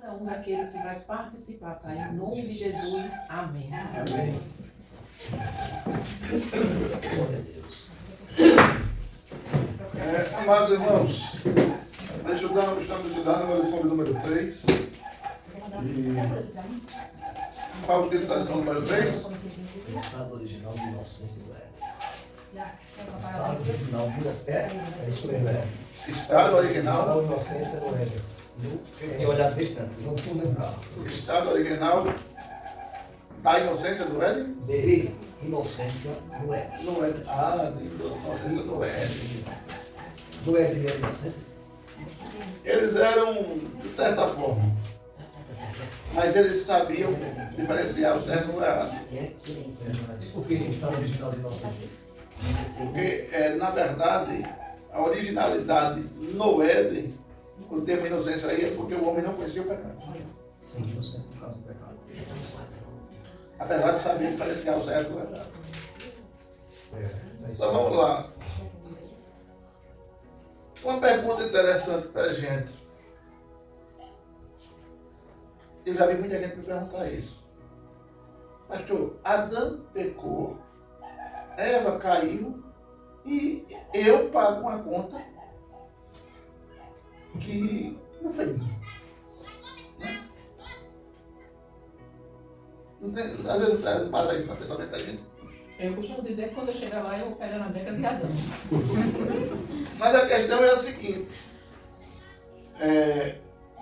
cada um daquele que vai participar, Pai. Em nome de Jesus. Amém. Amém. Glória a Deus. Amados irmãos, estamos estudando a lição de número 3. Qual o título da lição número 3? Estado original de inocência do Éden. Estado original de inocência. É isso mesmo, é. Estado original. Da inocência do Éden. Eu tinha olhado bastante, não estou lembrado. Estado original da inocência do Éden? De inocência do Éden. No Éden. Ah, de inocência do Éden. Do Éden era inocente? Eles eram, de certa forma, mas eles sabiam diferenciar o certo do errado. Por que estado original de inocência? Porque, na verdade, a originalidade no Éden, o termo inocência aí, é porque o homem não conhecia o pecado. Sim, inocente por causa do pecado. Apesar de saber diferenciar o certo do errado. É isso. Então vamos lá. Uma pergunta interessante para a gente. Eu já vi muita gente me perguntar isso. Pastor, Adão pecou, Eva caiu e eu pago uma conta que não foi minha. Né? Não tem, às vezes não passa isso no pensamento da gente. Eu costumo dizer que quando eu chegar lá, eu vou pegar na beca de Adão. Mas a questão é a seguinte.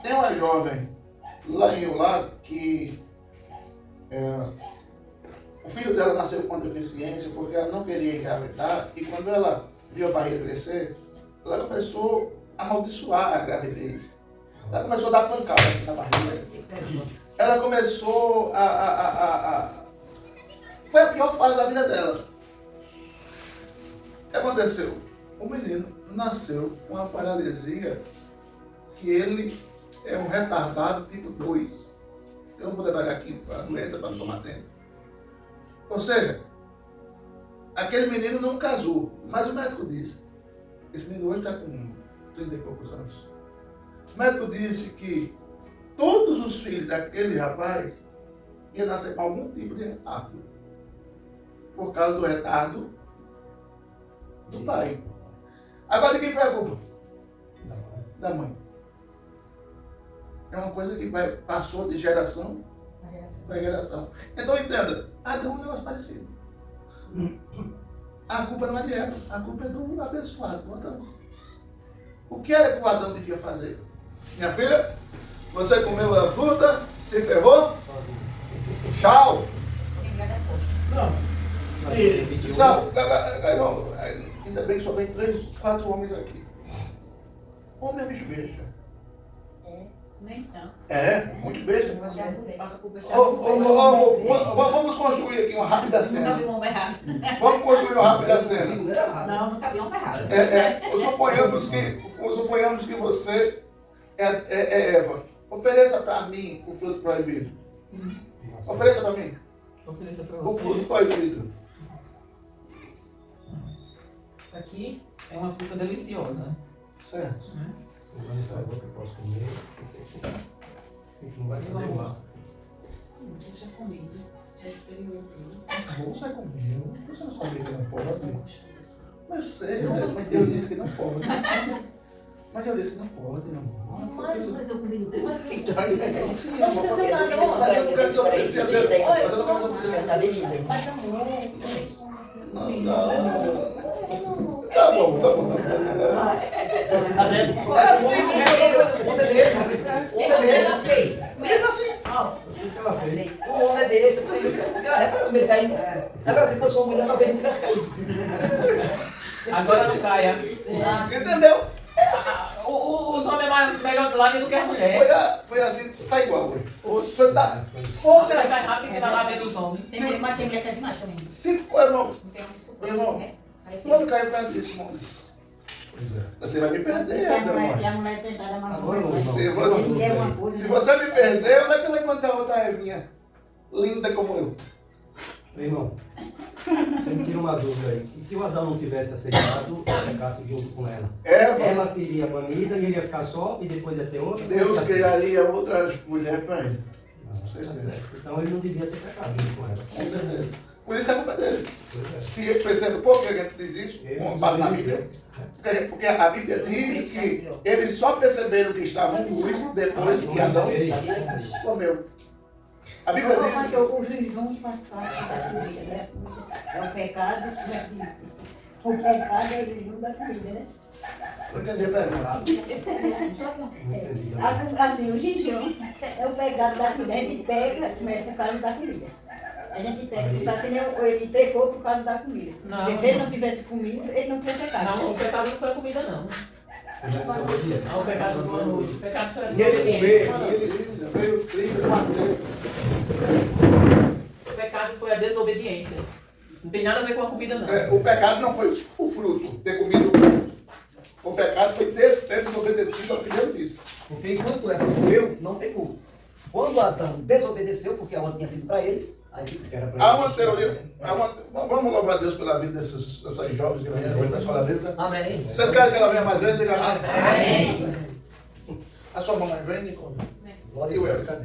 Tem uma jovem lá em Rio Lago que o filho dela nasceu com deficiência porque ela não queria engravidar e quando ela viu a barriga crescer, ela começou a amaldiçoar a gravidez. Ela começou a dar pancada assim na barriga. Ela começou Foi a pior fase da vida dela. O que aconteceu? O menino nasceu com uma paralisia que ele é um retardado tipo 2. Eu não vou detalhar aqui a doença para não tomar tempo. Ou seja, aquele menino não casou, mas o médico disse, esse menino hoje está com 30 e poucos anos. O médico disse que todos os filhos daquele rapaz iam nascer com algum tipo de retardo. Por causa do retardo do pai. Agora de quem foi a culpa? Da mãe. É uma coisa que passou de geração para geração. Então entenda, Adão é um negócio parecido. A culpa não é de Eva, a culpa é do abençoado, do Adão. O que era que o Adão devia fazer? Minha filha, você comeu a fruta, se ferrou? Tchau! Não. Sabe, ainda bem que só tem 3, 4 homens aqui. Homem é bicho besta. Nem tanto. Muito besta. Passa por besta. Vamos construir aqui uma rápida Nunca vi cena. um homem errado. Vamos construir uma rápida cena. Não, nunca vi um homem errado. Suponhamos que você é Eva. Ofereça para mim o fruto proibido. Ofereça para mim Ofereça para o fruto você. proibido. Isso aqui é uma fruta deliciosa. Certo. Eu posso comer. Não vai fazer mal. Eu já comi, já experimentei. Você comeu. Você não sabia que não pode? Mas eu sei, mas Deus disse que não pode. Mas Deus disse que não pode, não. Mas eu comi no teu. Sim, mas eu não quero desobedecer a Deus. Mas eu não quero desobedecer. Mas amor, Não. Tá bom. É assim que você já fez. é assim. Assim que ela fez. O homem é dele, tipo assim, agora se fosse uma mulher, ela veio me cascar. Agora não caia. Entendeu? Os homens é mais melhor do lado do que a mulher. Foi assim, tá igual hoje. Fosse Você vai assim. rápido que vai lá ver os homens. Mas tem mulher que é demais também. Se for, irmão, Não tem homem que suporta. irmão, Parece quando caiu perto disso, irmão, Pois é. você vai me perder, E a irmão. mulher tentada Agora não, amassar. irmão. Se você me perder, onde é que você vai encontrar outra Evinha linda como eu? Irmão, Você me tira uma dúvida aí. E se o Adão não tivesse aceitado e ficasse junto com ela? Eva, Ela seria banida e ele ia ficar só e depois ia ter outra? Deus Ia ser? criaria outras mulheres para ele. Ah, tá certo. Então ele não devia ter pecado junto com ela. Com certeza. Por isso que é culpa dele. Pois é. Se ele percebe, por que a gente diz isso? Ele Com base na Bíblia. Porque a Bíblia diz que eles só perceberam que estavam nus depois que Adão comeu. A Bíblia diz. Mas o juiz não faz parte da comida, né? É o pecado, né? O pecado é o jejum da comida, né? Vou entender para ele. Assim, o jejum é o pecado da comida. A gente pega, mas por causa da comida. A gente pega, por causa que ele pecou por causa da comida. Não. Porque se ele não tivesse comido, ele não tinha pecado. Não, o pecado não foi a comida, não. Desobediência. Não, o pecado foi a noite. O pecado foi a E ele desobediência. Veio Cristo bater. O pecado foi a desobediência. Não tem nada a ver com a comida, não. O pecado não foi o fruto, ter comido o fruto. O pecado foi ter desobedecido ao que Deus disse. Porque enquanto Eva comeu, não pecou. Quando Adão desobedeceu, porque a ordem tinha sido para ele, aí Era pra Há ele. uma teoria. Vamos louvar a Deus pela vida dessas jovens que vêm hoje para a escola bíblica. amém. Vocês querem que ela venha mais vezes? Diga amém. Amém. A sua mamãe vem, Nicole? Glória E o a Deus. Elcio?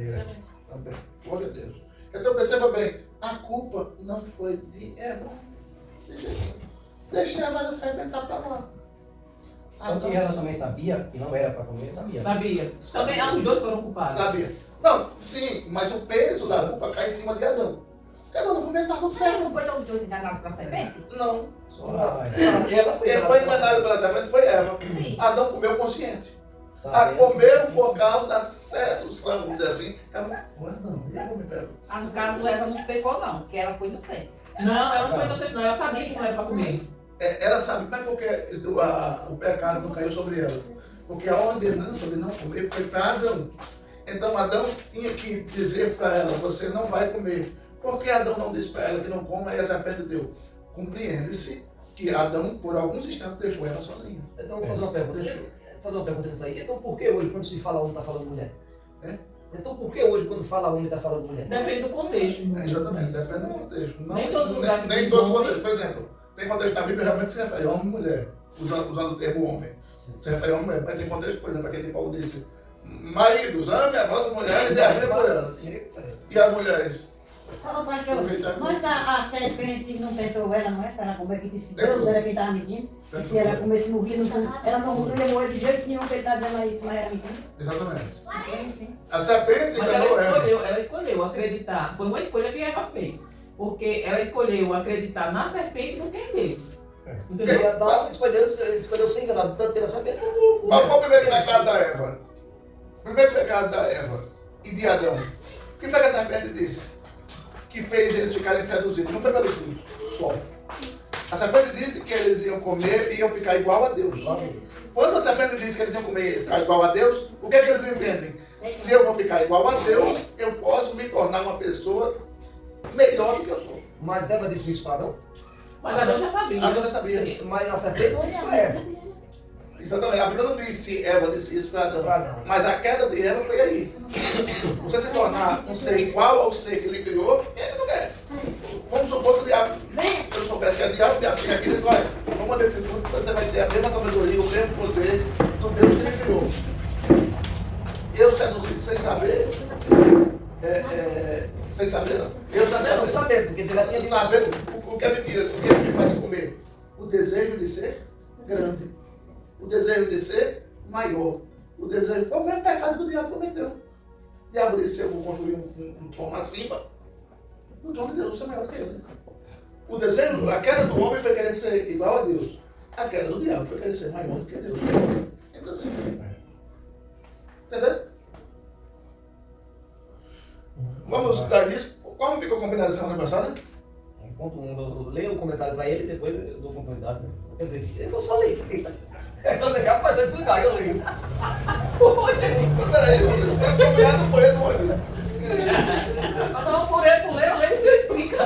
Também. Glória a Deus. Então perceba bem, a culpa não foi de Eva. Deixa Eva se arrebentar para lá. Só que ela também sabia que não era para comer, sabia. Sabia. Também os dois foram culpados. Sabia? Não, sim, mas o peso da culpa cai em cima de Adão. Porque Adão no começo estava tudo Você não certo. foi todos dois enganados pela serpente? Não. Só Ela foi Ele foi enganado pela serpente, foi Eva. Sim. Adão comeu consciente. sabendo. Comeram por causa da sedução, vamos dizer assim. Não, eu vou me ferrar. Ah, no caso, Eva não pecou, não, porque ela foi inocente. Não, ela não foi inocente, não. Ela sabia que não era para comer. Ela sabe, não é porque o pecado não caiu sobre ela. Porque a ordenança de não comer foi para Adão. Então Adão tinha que dizer para ela, você não vai comer. Por que Adão não disse para ela que não coma e a serpente deu? Compreende-se que Adão, por alguns instantes, deixou ela sozinha. Então, vou fazer uma pergunta. Fazer uma pergunta nisso aí. Então, por que hoje, quando se fala homem, está falando mulher? É? Então, por que hoje, quando fala homem, está falando mulher? Depende do contexto. Exatamente, depende do contexto. Não, Nem todo lugar que nem diz todo homem. contexto. Por exemplo, tem contexto na Bíblia realmente que se refere a homem e mulher, usando o termo homem. Se refere a homem e mulher. Mas tem contexto, por exemplo, aquele que Paulo disse, maridos, ame a vossa mulher e dê a vida por elas. E as mulheres? Ô, pastor, mas a serpente não tentou ela, não é? Para ela comer, que disse que Deus era quem estava medindo. E se ela comesse morrer, ela não ia morrer de jeito nenhum, que ele está dizendo isso, mas era medindo. Exatamente. A serpente Mas enganou Eva. ela escolheu acreditar. Foi uma escolha que Eva fez. Porque ela escolheu acreditar na serpente do que em Deus. Entendeu? Adão escolheu ser enganado tanto pela serpente como Qual foi o primeiro pecado da Eva? O primeiro pecado da Eva e de Adão. O que foi que a serpente disse? Que fez eles ficarem seduzidos. Não foi pelo fruto, só. A serpente disse que eles iam comer e iam ficar igual a Deus. Quando a serpente disse que eles iam comer e ficar igual a Deus, o que é que eles entendem? Se eu vou ficar igual a Deus, eu posso me tornar uma pessoa melhor do que eu sou. Mas Eva disse isso para Adão? Mas Adão já sabia. Adão já sabia. Sim, mas a serpente não disse para Eva. Exatamente. A Bíblia não diz se Eva disse isso para Adão. Para Adão. Mas a queda de Eva foi aí. Você se tornar um ser igual ao ser que ele criou, ele não quer. Vamos supor que o diabo, se eu soubesse que é diabo, o diabo chega aqui e diz, olha, vamos desse fruto que você vai ter a mesma sabedoria, o mesmo poder do Deus que ele criou. Eu seduzido sem saber, sem saber não. Eu Não saber, porque você já tinha dito. saber o que é mentira, o que é que me faz comer? O desejo de ser grande. O desejo de ser maior. O desejo foi o mesmo pecado que o diabo cometeu. O diabo disse, eu vou construir um trono acima. O trono de Deus vai ser maior do que ele. O desejo, a queda do homem foi querer ser igual a Deus. A queda do diabo foi querer ser maior do que Deus. Simples assim. Entendeu? Vamos dar isso. Como ficou combinado semana passada? Eu leio o comentário para ele e depois eu dou continuidade. Quer dizer, eu vou só ler. Eu deixar para explicar, eu leio. Peraí, o combinado não foi esse, mano. Não, por ele, eu leio, você explica.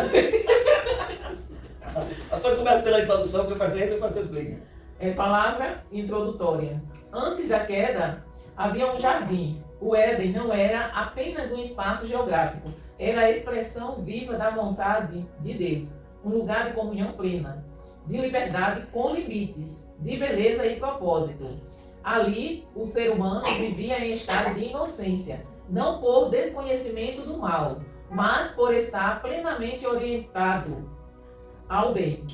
Depois começa pela introdução, que o pastor explica. É palavra introdutória. Antes da queda, havia um jardim. O Éden não era apenas um espaço geográfico. Era a expressão viva da vontade de Deus. um lugar de comunhão plena, de liberdade com limites, de beleza e propósito. Ali, o ser humano vivia em estado de inocência, não por desconhecimento do mal, mas por estar plenamente orientado ao bem.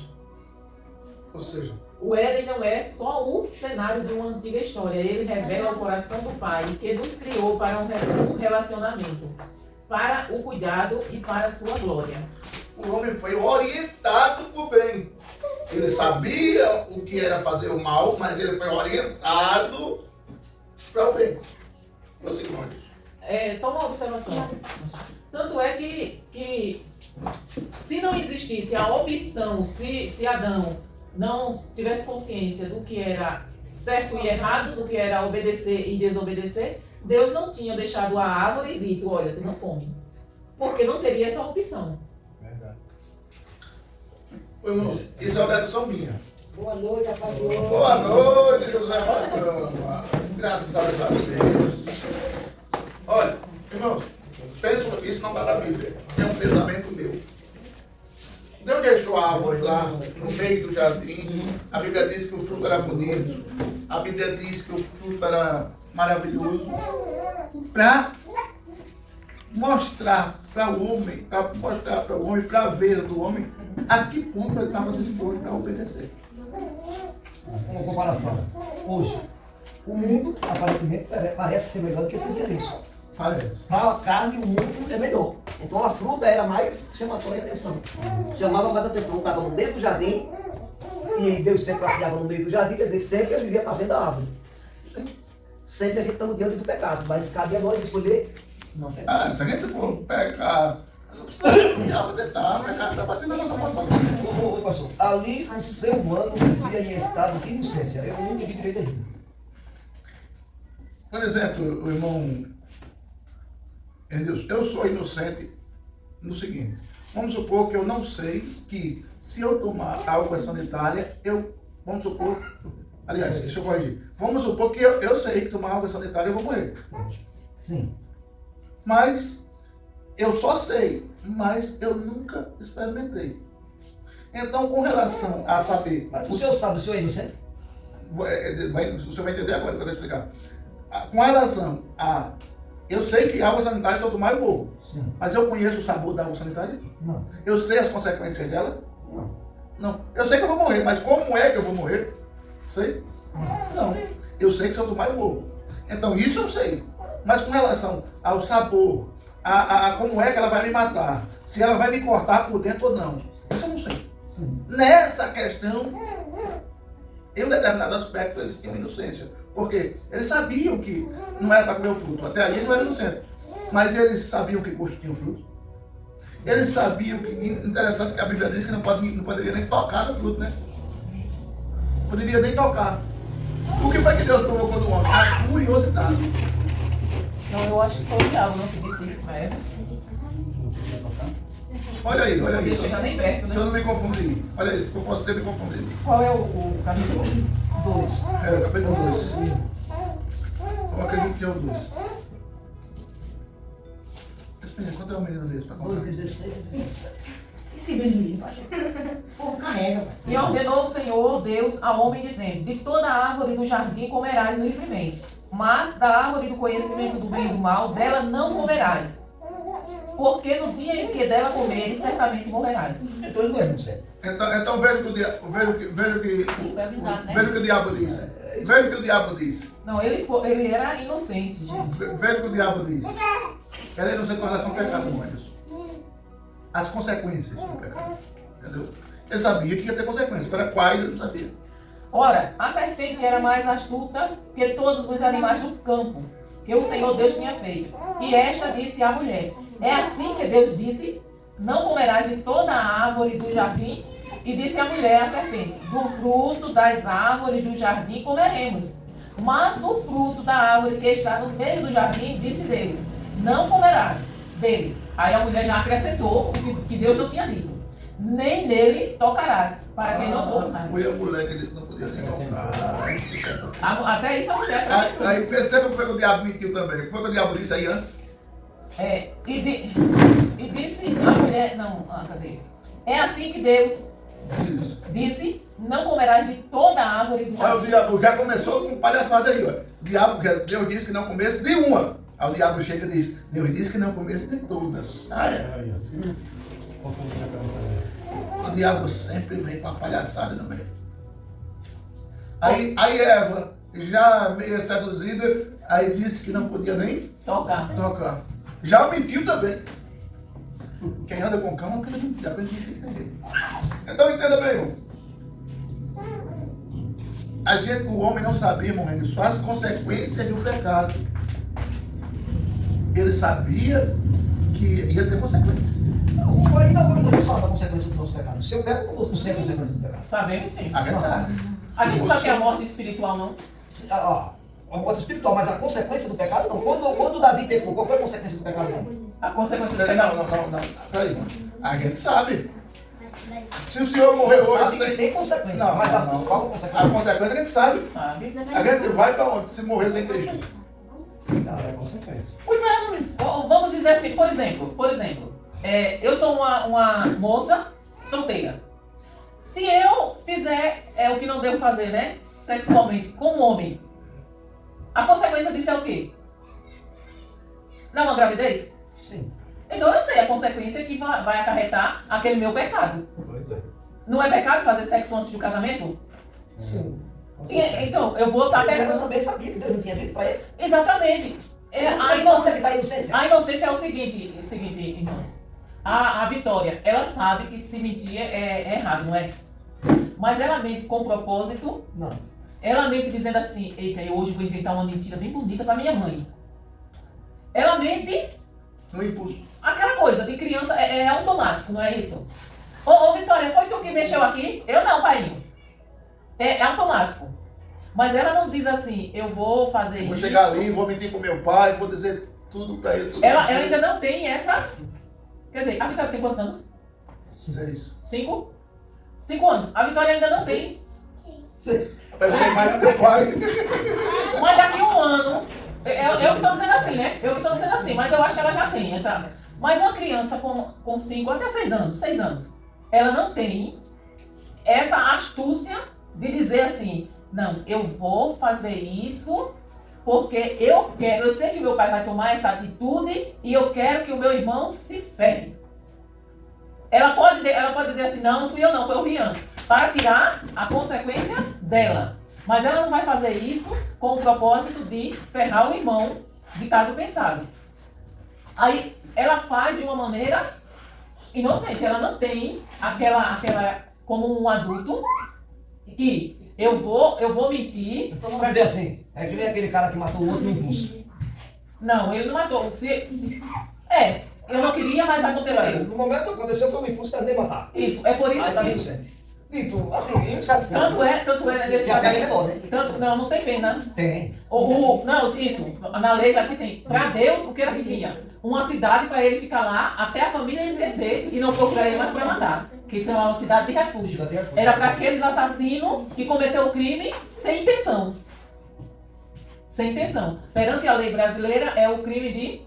Ou seja, O Éden não é só um cenário de uma antiga história, ele revela o coração do Pai, que nos criou para um relacionamento, para o cuidado e para a sua glória. o homem foi orientado para o bem. Ele sabia o que era fazer o mal, mas ele foi orientado para o bem. Prossigamos. Só uma observação. Tanto é que se não existisse a opção, se Adão não tivesse consciência do que era certo e errado, do que era obedecer e desobedecer, Deus não tinha deixado a árvore e dito, olha, tu não come. Porque não teria essa opção. Verdade. Irmão, isso é uma tradução minha. Boa noite, rapaziada. Boa noite, José Fatama. Graças a Deus. Olha, irmãos, penso isso não está na Bíblia. É um pensamento meu. Deus deixou a árvore lá no meio do jardim. A Bíblia diz que o fruto era bonito. A Bíblia diz que o fruto era maravilhoso. Para mostrar para o homem, para ver do homem, a que ponto ele estava disposto para obedecer. Uma comparação. Hoje, o mundo aparentemente parece ser melhor do que esse direito. Parece. Para a carne, o mundo é melhor. Então a fruta era mais chamatória de atenção. Chamava mais atenção. Estava no meio do jardim, e Deus sempre passeava no meio do jardim, quer dizer, sempre ele dizia para dentro da árvore. Sempre a gente estamos diante do pecado, mas cabe a nós escolher não pecar. Se a gente for pecar, não precisa tentar, o pecado está batendo na nossa porta. Ô, pastor, ali o ser humano vivia em estado de inocência. Eu não tive direito a isso. Por exemplo, o irmão Deus, eu sou inocente no seguinte. Vamos supor que eu não sei que se eu tomar água sanitária, vamos supor, aliás, deixa eu corrigir. Vamos supor que eu sei que tomar água sanitária eu vou morrer. Sim. Mas eu só sei, mas eu nunca experimentei. Então, com relação a saber... Mas o senhor sabe, o senhor é inocente? O senhor vai entender agora, quando eu explicar. Com relação a... Eu sei que água sanitária, se eu tomar, eu morro. Sim. Mas eu conheço o sabor da água sanitária? Não. Eu sei as consequências dela? Não. Não. Eu sei que eu vou morrer, mas como é que eu vou morrer? Sei? Não. Eu sei que se eu tomar, eu morro. Então, isso eu sei. Mas com relação ao sabor, a como é que ela vai me matar, se ela vai me cortar por dentro ou não, isso eu não sei. Sim. Nessa questão, em um determinado aspecto, eles tinham inocência. Porque eles sabiam que não era para comer o fruto. Até ali não era inocente. Mas eles sabiam que gosto tinha o fruto. Eles sabiam que... Interessante que a Bíblia diz que não poderia nem tocar no fruto, né? Não poderia nem tocar. O que foi que Deus provocou do homem? A curiosidade. Não, eu acho que foi o diabo, não que disse isso pra Eva. Olha aí, olha Porque isso. chega nem perto, Se eu né? não me confundir. Olha isso, que eu posso ter me confundido. Qual é o capítulo? 2. É, capítulo 2. Eu acredito que é o 2. Espera, quanto é o menino desse para comprar? 2:16 e 17. Esse menino, pastor. O povo carrega, pai. E ordenou o Senhor Deus ao homem, dizendo, de toda árvore do jardim comerás livremente, mas da árvore do conhecimento do bem e do mal, dela não comerás. Porque no dia em que dela comeres, certamente morrerás. Então ele não é inocente. Então veja o que o diabo diz. Veja o que o diabo diz. Não, ele era inocente, gente. Veja o que o diabo diz. Ela é inocente com relação ao pecado, não é isso? As consequências do pecado. Entendeu? Ele sabia que ia ter consequências. Para quais ele não sabia. Ora, a serpente era mais astuta que todos os animais do campo, que o Senhor Deus tinha feito. E esta disse à mulher, é assim que Deus disse, não comerás de toda a árvore do jardim? E disse a mulher à serpente, do fruto das árvores do jardim comeremos. Mas do fruto da árvore que está no meio do jardim, disse dele, não comerás dele. Aí a mulher já acrescentou o que Deus não tinha dito. Nem nele tocarás, para que não morras. Foi a mulher que disse que não podia se tocar. Até isso a mulher acrescentou. Aí perceba o que foi que o diabo mentiu também. O que foi que o diabo disse aí antes? E disse a mulher, cadê? É assim que Deus Isso. disse, não comerás de toda a árvore do Olha, o jardim. diabo já começou com palhaçada aí, ó. O diabo, Deus disse que não comesse de uma. Aí o diabo chega e diz, Deus disse que não comesse de todas. Ah, é. Aí, ó. Confundindo a cabeça dele. O diabo sempre vem com a palhaçada no meio. Aí Eva, já meio seduzida, aí disse que não podia nem Tocar. tocar. Já mentiu também. Quem anda com cama, porque não já mentiu. Então entenda bem, irmão. O homem não sabia, irmão, só as consequências de um pecado. Ele sabia que ia ter consequências. Não, ainda agora não sabe a consequência do nosso pecado. Se eu pego, eu não sei a consequência do pecado. Sabemos sim. A gente sabe. A gente não sabe que é a morte espiritual, não. A morte espiritual, mas a consequência do pecado não. Quando Davi pecou, qual foi a consequência do pecado? Não? A consequência do Não, pecado. não. Peraí, irmão. A gente sabe. Se o senhor morreu hoje Sabe que sem... tem consequência, Não, mas não. qual a A consequência? consequência a gente sabe. Sabe? A gente vai pra onde? Se morrer sem feijão. É consequência. O inferno, menino. Vamos dizer assim, por exemplo, eu sou uma moça solteira. Se eu fizer o que não devo fazer, né? Sexualmente, com um homem, a consequência disso é o quê? Não é uma gravidez? Sim. Então eu sei a consequência que vai acarretar aquele meu pecado. Pois é. Não é pecado fazer sexo antes do casamento? Sim. Então, eu vou estar Mas ela pegando. também sabia que Deus não tinha dito para eles. Exatamente. A Onde é inocência, que está a inocência? a inocência é o seguinte, irmão. A Vitória, ela sabe que se mentir é errado, não é? Mas ela mente com propósito. Não. Ela mente dizendo assim, eita, eu hoje vou inventar uma mentira bem bonita pra minha mãe. Ela mente, No impulso. aquela coisa de criança, é automático, não é isso? Ô Vitória, foi tu que mexeu aqui? Eu não, pai. É automático. Mas ela não diz assim, eu vou fazer Vou isso. chegar ali, vou mentir pro meu pai, vou dizer tudo pra ele. Tudo Ela pra ele. ainda não tem essa... Quer dizer, a Vitória tem quantos anos? 6. 5? 5 anos. A Vitória ainda não tem. Eu sei mais do teu pai. Mas daqui a um ano... Eu que estou dizendo assim, né? Eu que estou dizendo assim, mas eu acho que ela já tem essa... Mas uma criança com 5 até 6 anos, ela não tem essa astúcia de dizer assim, não, eu vou fazer isso porque eu quero, eu sei que meu pai vai tomar essa atitude e eu quero que o meu irmão se ferre. Ela pode dizer assim, não fui eu não, foi o Rian, para tirar a consequência dela. Mas ela não vai fazer isso com o propósito de ferrar o irmão de caso pensado. Aí ela faz de uma maneira inocente, ela não tem aquela como um adulto que eu vou mentir. Então vamos dizer assim, é que nem aquele cara que matou o outro no impulso. Não, ele não matou. Eu não queria, mas aconteceu. No momento que aconteceu foi um impulso que nem matar. Isso, é por isso Aí tá que... inocente. Tipo, assim, eu sabe Tanto é nesse E a pena é casamento. menor, né? Não tem pena. Tem. Não, isso, na lei aqui tem. Para Deus, o que ele queria? Uma cidade para ele ficar lá até a família esquecer e não procurar ele mais para matar. Que isso é uma cidade de refúgio. Era para aqueles assassinos que cometeram o crime sem intenção. Sem intenção. Perante a lei brasileira, é o crime de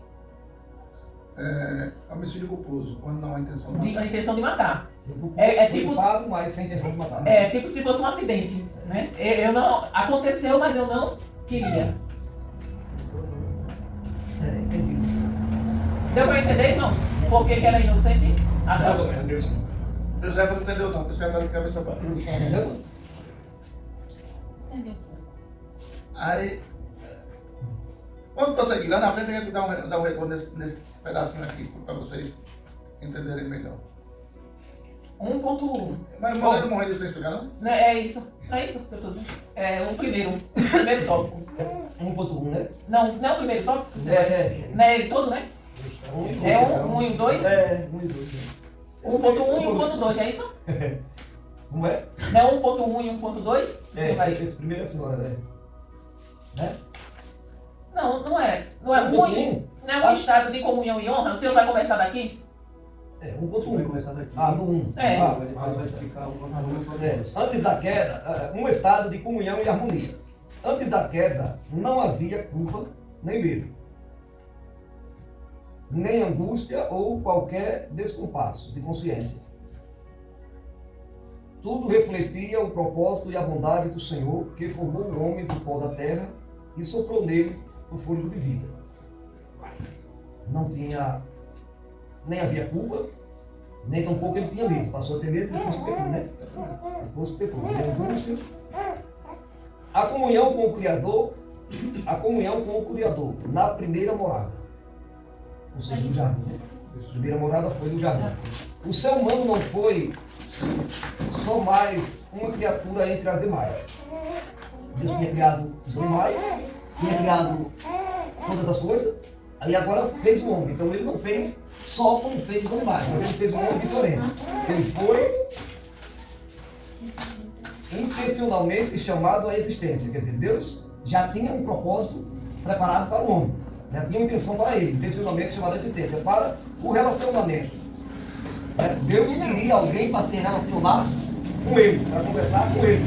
Homicídio culposo, quando não há intenção de a matar. intenção de matar. É tipo- culpado, mas sem intenção de matar. É tipo se fosse um acidente, né? Eu não, aconteceu, mas eu não queria. Entendi. Deu para entender, irmãos? Por que era inocente? Mais ou menos. José não entendeu não, porque José está de cabeça baixa. Entendeu? Aí, vamos prosseguir. Lá na frente a gente dá um retorno nesse pedacinho aqui, para vocês entenderem melhor. 1.1. Mas o modelo morrendo, você está explicando? Não é isso. Não é isso que eu tô dizendo. É o primeiro tópico. 1.1, né? Não é o primeiro tópico? É. Não é ele todo, né? É um e o 2? É, 1 e 2. 1.1 e 1.2, é isso? Como é? Não é 1.1 e 1.2? Você vai... Esse primeiro é a senhora, né? Né? Não é. Não é um estado de comunhão e honra. O senhor vai começar daqui? É, Vai 1.1. começar daqui. Ah, no 1. É. Ele vai explicar o Antes da queda, um estado de comunhão e harmonia. Antes da queda, não havia culpa nem medo, nem angústia ou qualquer descompasso de consciência. tudo refletia o propósito e a bondade do Senhor, que formou o homem do pó da terra e soprou nele o fôlego de vida. Não tinha, nem havia culpa, nem tampouco ele tinha medo. Passou a ter medo, depois pecou, né? Depois pecou. Angústia. A comunhão com o Criador, na primeira morada. Ou seja, no jardim, né? A primeira morada foi no jardim. O ser humano não foi só mais uma criatura entre as demais. Deus tinha criado os animais, tinha criado todas as coisas, aí agora fez o homem. Então ele não fez só como fez os animais, mas ele fez um homem diferente. Ele foi intencionalmente chamado à existência. Quer dizer, Deus já tinha um propósito preparado para o homem. Já tinha uma intenção para ele, intencionalmente chamado à existência, para o relacionamento. Deus queria alguém para se relacionar com ele, para conversar com ele.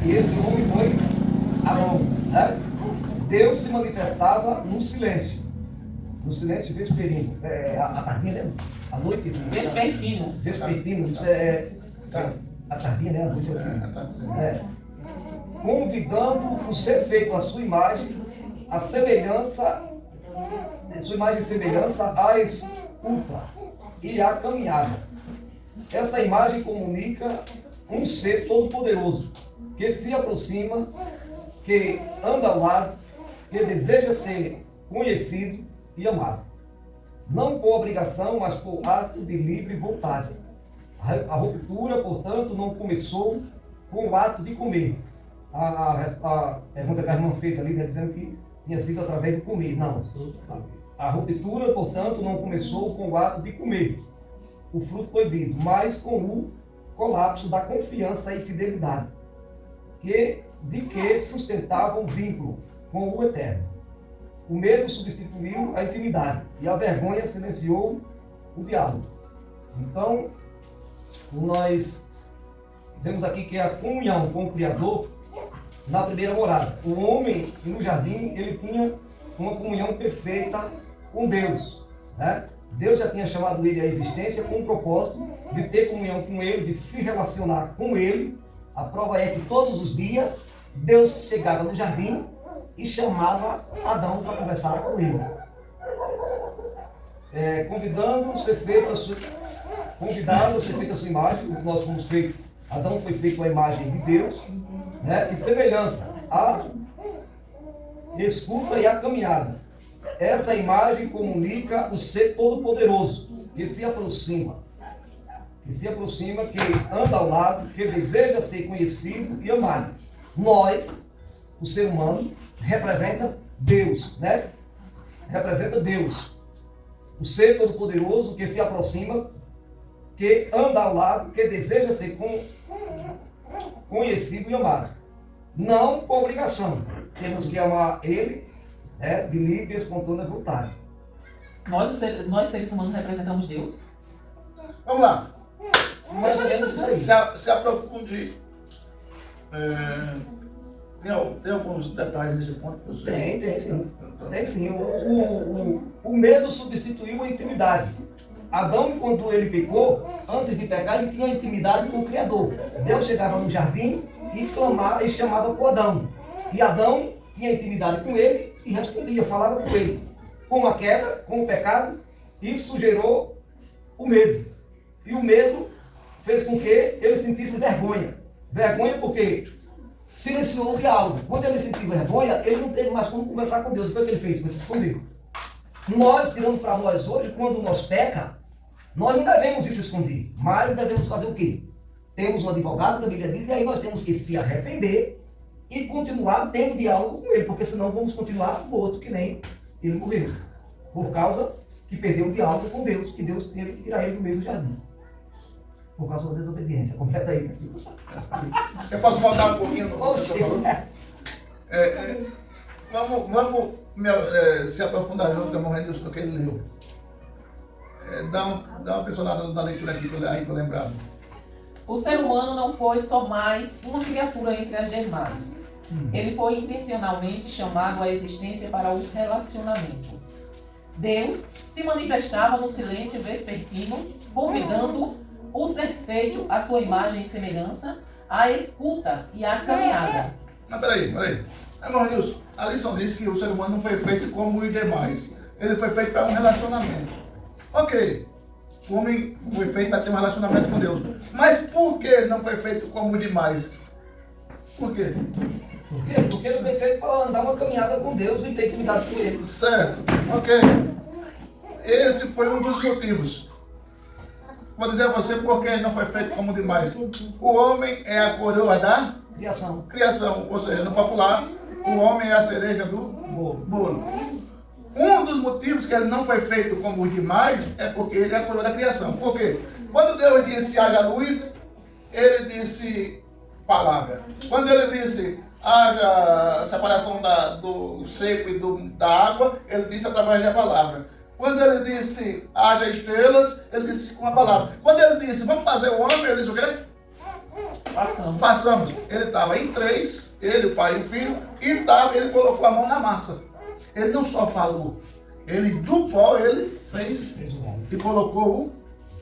E esse homem foi Adão. Deus se manifestava no silêncio vespertino. A tardinha, né? A noite. Vespertino. Vespertino, isso é a tardinha, né? A noite. Convidando o ser feito à sua imagem, a semelhança, sua imagem e semelhança à escuta e à caminhada. Essa imagem comunica um ser todo-poderoso, que se aproxima, que anda ao lado, que deseja ser conhecido e amado. Não por obrigação, mas por ato de livre vontade. A ruptura, portanto, não começou com o ato de comer. A pergunta que a irmã fez ali, né, dizendo que tinha sido através de comer. Não. A ruptura, portanto, não começou com o ato de comer o fruto proibido, mas com o colapso da confiança e fidelidade, de que sustentava o vínculo com o Eterno. O medo substituiu a intimidade e a vergonha silenciou o diálogo. Então, nós vemos aqui que a comunhão com o Criador na primeira morada. O homem no jardim, ele tinha uma comunhão perfeita com Deus, né? Deus já tinha chamado ele à existência com o propósito de ter comunhão com ele, de se relacionar com ele. A prova é que todos os dias Deus chegava no jardim e chamava Adão para conversar com ele. Convidando a ser feito a sua imagem, o que nós fomos feitos. Adão foi feito à imagem de Deus, né? E semelhança à escuta e à caminhada. Essa imagem comunica o ser todo-poderoso, que se aproxima, que anda ao lado, que deseja ser conhecido e amado. Nós, o ser humano, representa Deus, né? Representa Deus. O ser todo-poderoso que se aproxima, que anda ao lado, que deseja ser conhecido e amado. Não por obrigação. Temos que amar Ele, de livre e espontânea vontade. Nós seres humanos representamos Deus. Vamos lá. Nós devemos isso aí. Se aprofunde. Tem alguns detalhes nesse ponto? Tem sim. Tem sim. O medo substituiu a intimidade. Adão, quando ele pecou, antes de pecar, ele tinha intimidade com o Criador. Deus chegava no jardim e clamava e chamava por Adão. E Adão tinha intimidade com ele e respondia, falava com ele. Com a queda, com o pecado, isso gerou o medo. E o medo fez com que ele sentisse vergonha. Vergonha porque silenciou o diálogo. Quando ele sentiu vergonha, ele não teve mais como conversar com Deus. O que ele fez? Foi se esconder. Nós, tirando para nós hoje, quando nós peca, nós não devemos ir se esconder, mas devemos fazer o quê? Temos um advogado, que a Bíblia diz, e aí nós temos que se arrepender e continuar tendo diálogo com ele, porque senão vamos continuar com o outro que nem ele morreu. Por causa que perdeu o diálogo com Deus, que Deus teve que tirar ele do meio do jardim. Por causa da desobediência. Completa aí. Eu posso voltar um pouquinho no que você falou? Vamos se aprofundar junto com a morrendo do que ele leu. Dá uma pincelada na leitura aqui para eu lembrar. O ser humano não foi só mais uma criatura entre as demais. Ele foi intencionalmente chamado à existência para o relacionamento. Deus se manifestava no silêncio vespertino, convidando o ser feito à sua imagem e semelhança, a escuta e a caminhada. Mas peraí. Irmão Nilson, a lição diz que o ser humano não foi feito como os demais. Ele foi feito para um relacionamento. Ok, o homem foi feito para ter um relacionamento com Deus. Mas por que não foi feito como os demais? Por quê? Por quê? Porque ele foi feito para andar uma caminhada com Deus e ter intimidade com Ele. Certo, ok. Esse foi um dos motivos. Vou dizer a você por que ele não foi feito como demais. O homem é a coroa da criação. Ou seja, no popular, o homem é a cereja do bolo. Um dos motivos que ele não foi feito como os demais é porque ele é a coroa da criação. Por quê? Quando Deus disse haja luz, ele disse palavra. Quando ele disse haja separação do seco e da água, ele disse através da palavra. Quando ele disse haja estrelas, ele disse com a palavra. Quando ele disse vamos fazer o homem, ele disse o quê? Façamos. Ele estava em três, ele, o pai e o filho, e ele colocou a mão na massa. Ele não só falou, ele do pó ele fez e colocou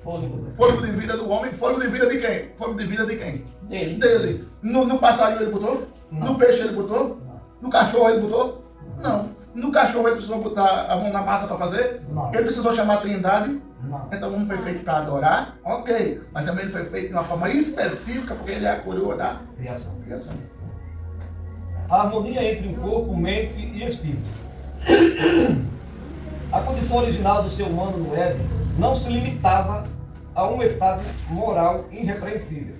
o fôlego de vida do homem. Fôlego de vida de quem? Fôlego de vida de quem? Dele. No passarinho ele botou? Não. No peixe ele botou? Não. No cachorro ele botou? Não. No cachorro ele precisou botar a mão na massa para fazer? Não. Ele precisou chamar a Trindade? Não. Então não foi feito para adorar? Ok. Mas também ele foi feito de uma forma específica porque ele é a coroa da criação. A harmonia entre o corpo, mente e espírito. A condição original do ser humano no Éden não se limitava a um estado moral irrepreensível,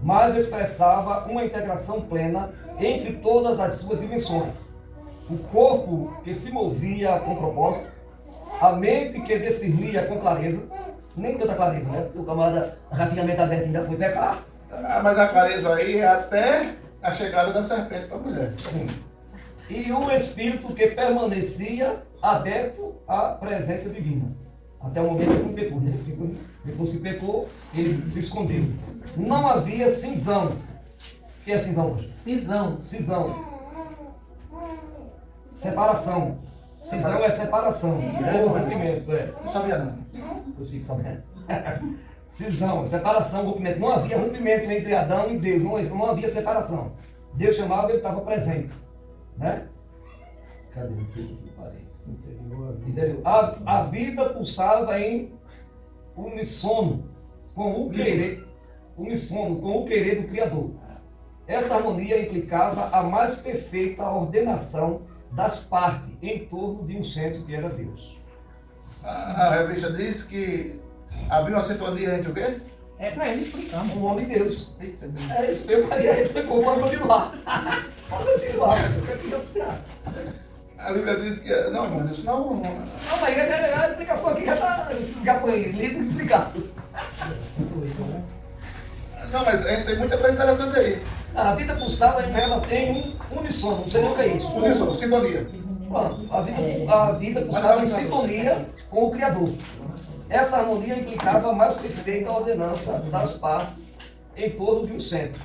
mas expressava uma integração plena entre todas as suas dimensões. O corpo que se movia com propósito, a mente que discernia com clareza, nem tanta clareza, né? Porque o camarada rapidamente aberto ainda foi pecar. Mas a clareza aí é até a chegada da serpente para a mulher. Sim. E o espírito que permanecia aberto à presença divina. Até o momento que não pecou, né? Depois que pecou, ele se escondeu. Não havia cisão. O que é cisão hoje? Cisão. Separação. Cisão é separação. Rompimento. Não sabia não. Eu fico sabendo. Cisão, separação, rompimento. Não havia rompimento entre Adão e Deus. Não havia separação. Deus chamava, ele estava presente. Né? Cadê? Interior. A vida pulsava em uníssono com o querer do Criador. Essa harmonia implicava a mais perfeita ordenação das partes em torno de um centro que era Deus. A revista diz que havia uma sintonia entre o quê? É para ele explicar. O homem de Deus. É isso, eu explicou, pode continuar. A Bíblia diz que... Não, irmão, isso não... Não, mas a explicação aqui já foi lido e explicado. Não, mas tem muita coisa interessante aí. A vida pulsava em uníssono, não sei nem o que é isso. Uníssono, sintonia. Pronto, a vida pulsava em sintonia com o Criador. Essa harmonia implicava a mais perfeita ordenança das partes em torno de um centro.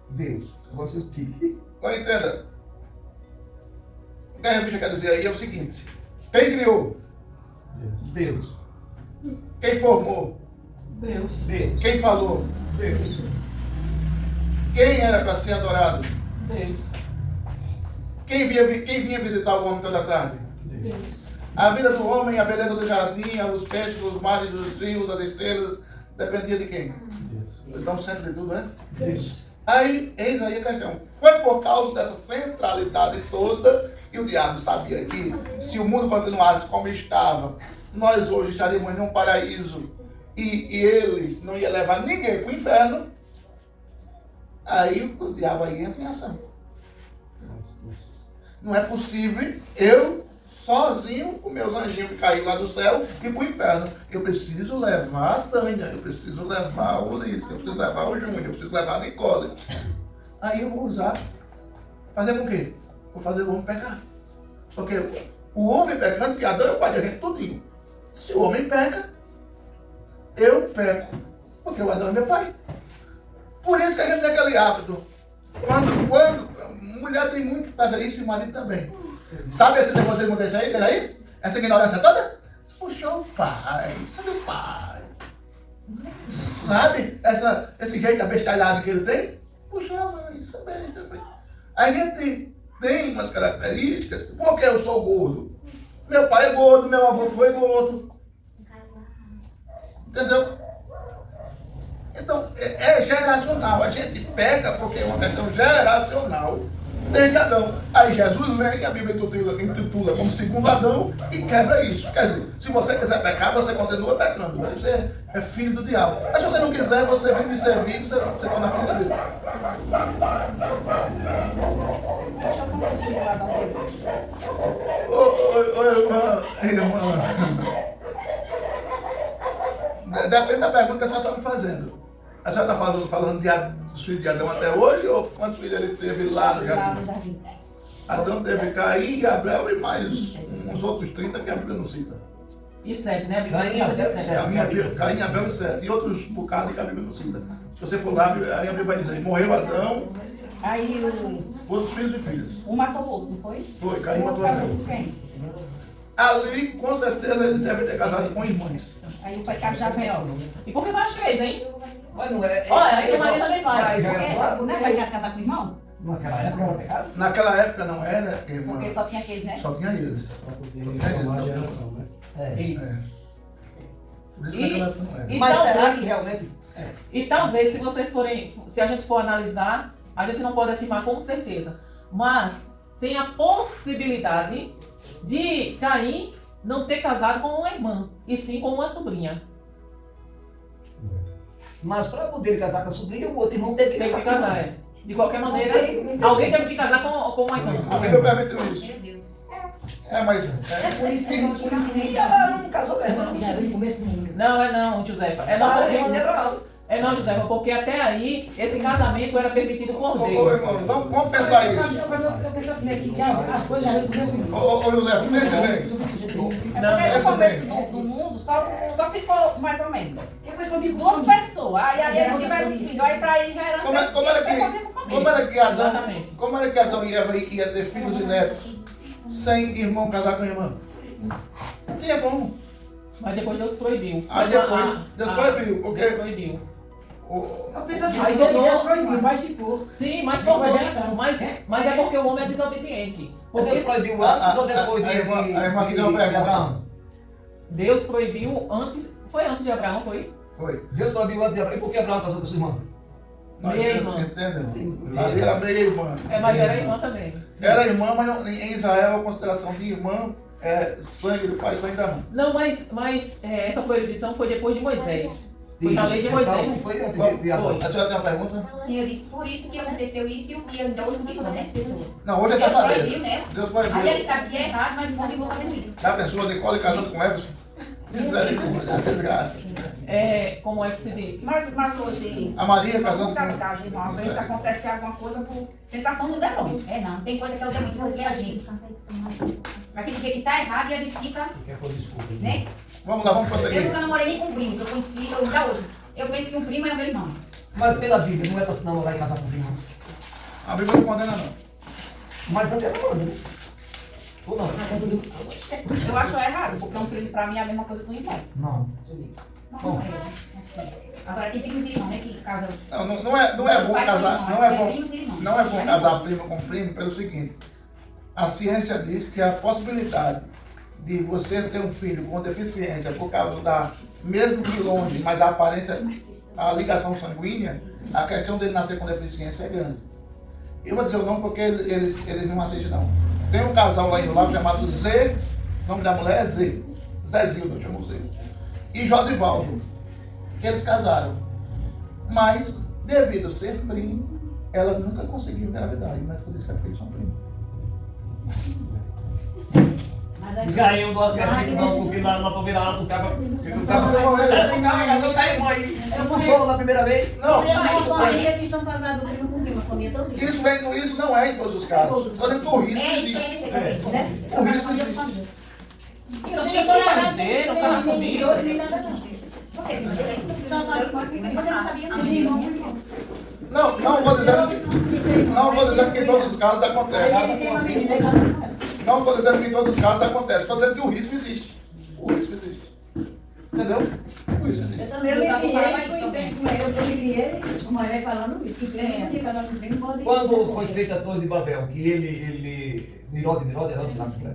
Deus. Agora vocês expliquem. Agora entenda. O que a revista quer dizer aí é o seguinte. Quem criou? Deus. Quem formou? Deus. Quem falou? Deus. Quem era para ser adorado? Deus. Quem vinha visitar o homem toda tarde? Deus. A vida do homem, a beleza do jardim, os peixes, os mares, os rios, as estrelas, dependia de quem? Deus. Então, centro de tudo, né? Deus. Aí, eis aí a questão. Foi por causa dessa centralidade toda que o diabo sabia que se o mundo continuasse como estava, nós hoje estaríamos num paraíso e ele não ia levar ninguém para o inferno. Aí o diabo aí entra em ação. Não é possível eu, sozinho, com meus anjinhos que caíram lá do céu, ir para o inferno. Eu preciso levar a Tânia, eu preciso levar o Ulisses, eu preciso levar o Júnior, eu preciso levar a Nicole. Aí eu vou usar. Fazer com o quê? Vou fazer o homem pecar. Porque o homem pecando, que Adão é o pai da gente tudinho. Se o homem peca, eu peco. Porque o Adão é meu pai. Por isso que a gente tem aquele hábito. Quando mulher tem muito que fazer isso e o marido também. Sabe esse nervosismo desse aí, dele aí? Essa ignorância toda? Puxou o pai, sabe o pai. Sabe esse jeito abestalhado que ele tem? Puxava isso também. A gente tem umas características, porque eu sou gordo. Meu pai é gordo, meu avô foi gordo. Entendeu? Então, é geracional. A gente pega porque é uma questão geracional desde Adão. Aí Jesus vem, a Bíblia intitula como segundo Adão e quebra isso. Quer dizer, se você quiser pecar, você continua pecando. Você é filho do diabo. Mas se você não quiser, você vem me servir e você torna filho de Deus. Deixa eu contar o filho lá da Deus. Irmã. Depende da pergunta que a senhora está me fazendo. A senhora está falando dos filhos de Adão até hoje ou quantos filhos ele teve lá no jardim? Adão teve Caim e Abel e mais uns outros 30 que a Bíblia não cita. E 7, né? A Bíblia Caim, Abel e 7. Caim, Abel e 7. E outros bocados que a Bíblia não cita. Se você for lá, aí a Bíblia vai dizer, morreu Adão, Aí outros filhos e filhas. um matou o outro, não foi? Foi, Caim matou Abel. Quem? Ali, com certeza, eles devem ter casado com irmãs. Aí o pecado já veio. E por que nós 3, hein? Mas não é. Olha, aí a Maria também vai. Aí já Porque era claro. não é pecado casar com o irmão? Naquela época era pecado. Naquela época não era, irmã. Porque só tinha aquele, né? Só tinha eles. Para poder formar a geração, né? É. Isso. Por isso que naquela época não era. E Mas talvez- será que realmente. E talvez, se vocês forem, se a gente for analisar, a gente não pode afirmar com certeza, mas tem a possibilidade de Caim não ter casado com uma irmã, e sim com uma sobrinha. Mas para poder casar com a sobrinha, o outro irmão teve que Tem casar que com casar, ela. é. De qualquer maneira, alguém teve que casar com uma irmã. A Bíblia permite isso. Meu Deus. Mas Por isso que E ela não casou com a irmã. já veio no começo do mundo. Não, é não, Josefa. É Sara não, é irmã de porque, Abraão. é não, Josefa, porque até aí esse casamento era permitido por Ô, Deus. irmão, vamos pensar isso. Eu penso assim, né, que já, as coisas já veio no começo do mundo. Ô, José, pense bem. Não, Porque essa no começo bem. do mundo só ficou mais ou menos. Depois foi amigo Duas pessoas. Aí eles tiveram os filhos. Aí pra aí já era. Como era Você família com família. que Adão, Exatamente. como era que Adão e Eva ia ter filhos e netos sem irmão casar com irmã? Não tinha como. Mas depois Deus proibiu. Aí depois, Deus proibiu, porque Deus proibiu. Eu penso assim, Aí Deus tornou- proibiu, mas ficou. Sim, mas Ficou tornou. a geração. Mas é porque o homem é desobediente. Porque Porque Deus proibiu antes ou depois a irmã que deu uma de pergunta. Abraão? Deus proibiu antes. Foi antes de Abraão, foi? foi. Deus proibiu antes de Abraão. E por que Abraão casou com sua irmã? Meia irmã. Entendeu? Ali era meia irmã. É, mas era irmã também. Era irmã, mas em Israel a consideração de irmã é sangue do pai e sangue da mãe. Não, mas essa proibição foi depois de Moisés. Foi na lei de Então, não Moisés. foi antes de Abraão. A senhora tem uma pergunta? Sim, eu disse por isso que aconteceu isso e ainda hoje não tem como pessoa. Não, hoje é Deus safadeza. proibiu, né? Deus Aí ele proibiu. sabe que é errado, mas continua fazendo isso. Já pensou Nicole casando com Everson? Misericórdia, desgraça. Como é que se diz? Mas hoje. A Maria casando Nunca com... casa, irmão. Às vezes acontece alguma coisa por tentação do demônio. É não, tem coisa que é o demônio, tem coisa que é a gente. A gente vê que tá errado e a gente fica, Quer pôr desculpa? né? Vamos lá, vamos Eu prosseguir. nunca namorei nem com um primo, que eu conheci, eu ainda hoje. Eu penso que um primo é o meu irmão. Mas pela Bíblia, não é para se namorar e casar com irmão. A Bíblia não condena não. Mas até ela manda, né? Ou não? Eu acho errado, porque um primo pra mim é a mesma coisa que um irmão. Não. Não é, assim. Agora tem primos e irmãos, né? Que casam. Não é Meus bom pais casar, são não é irmãos, bom, primos e irmãos. não é bom Mas casar primo com primo pelo seguinte. A ciência diz que a possibilidade de você ter um filho com deficiência por causa da, mesmo de longe, mas a aparência, a ligação sanguínea, a questão dele nascer com deficiência é grande. Eu vou dizer o nome porque eles não assistem não. Tem um casal lá em Rio chamado Zé, o nome da mulher é Zé, Zezilda, chama o Zé, e Josivaldo, que eles casaram. Mas, devido a ser primo, ela nunca conseguiu engravidar. E o médico disse que é porque eles são primos. Mas aí, Caiu do acredito, porque lá pra virar lá do cabo. Eu não sou da primeira vez. Não, tem uma família que são casados primo com prima, família toda. isso não é em todos os casos. Estou dizendo que o risco É isso, existe. é isso, é isso. Né? O risco existe. Isso não precisa dizer, não está na família. Você, você é isso. Só vai com a prima. Mas eu não sabia não. Não vou dizer que em todos os casos acontece. Não estou dizendo que em todos os casos acontece. Estou dizendo que o risco existe. O risco existe. Entendeu? Por isso assim. Eu também me criei com isso, eu me criei com o Maria falando isso. Que cada um tem um poder. Quando foi feita a Torre de Babel, que Nirod, não sei lá se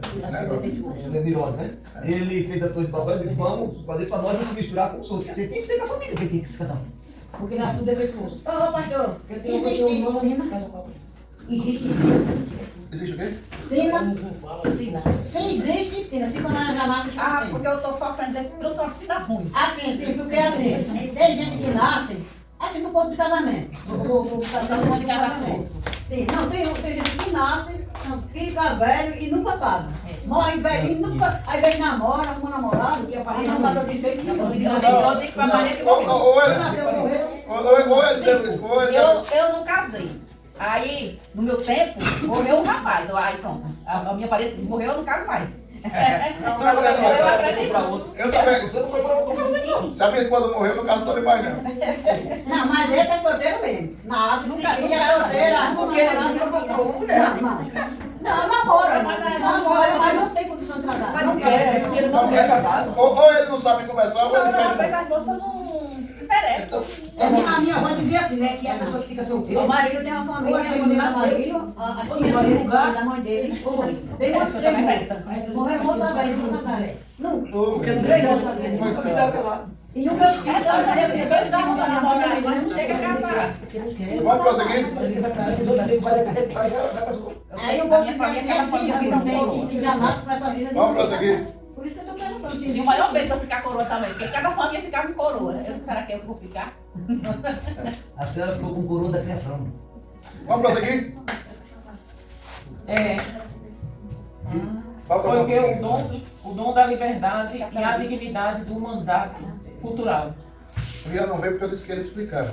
é Nirod, né? Ele fez a Torre de Babel e disse, vamos fazer para nós não se misturar com os outros. Quer dizer, tem que ser da família que tem que se casar. Porque nós tudo defeituoso. Ô, pastor, Eu tenho existe um sina? Existe sina. Existe o quê? Sina. Sina. Sim, existe sina. Se quando ela já nasce, Ah, sina. porque eu tô sofrendo, ele trouxe uma sina ruim. Assim, porque assim, tem gente que nasce, assim, no ponto de casamento. O casamento de casamento. Sim, não, tem gente que nasce, fica velho e nunca casa. Morre velho e nunca. Aí vem namora, um namorado, e não casa de jeito nenhum. Eu digo pra Maria que morreu. Ou ele Nasceu, morreu. Eu não casei. Aí, no meu tempo, morreu um rapaz. Aí pronto. A minha parede morreu, eu não caso mais. Eu acredito. Eu também. Se a minha esposa morreu, no caso, também mais não. Não, mas esse é solteiro mesmo. Nasce, Nunca- se nunca é solteira, porque ele nunca procurou uma mulher. Não, namora, Mas é mas não tem condições de casar. Mas não quer, é porque ele não é casado. Ou ele não sabe conversar, ou ele Não, mas fez. as moças não se interessam. A minha avó dizia assim, né? Que a pessoa que fica solteira. O marido tem uma família, Quando a ele família do nasceu, marido, a quando tia ele dele, lugar, da mãe dele. Ô, Tem quantos três meses? Morreu moça velha, não casaram. Nunca. Porque não Três quer moças velhas. nunca quiser casar. E o meu filho também, porque dois anos Não da namora, namora, mas não chega a casar. Vamos prosseguir? Se ele quiser casar, ele vai casar. Aí o povo diz que é filho que não tem, que já nasce com essa vida de Vamos prosseguir. Por isso que eu tô perguntando. E o maior medo de eu ficar coroa também, porque cada família ficava com coroa. Será que eu vou ficar? A senhora ficou com o coroa da criação. Vamos prosseguir? Porque o dom da liberdade e a dignidade do mandato cultural. O Ian não veio porque eu disse que ele ia explicar.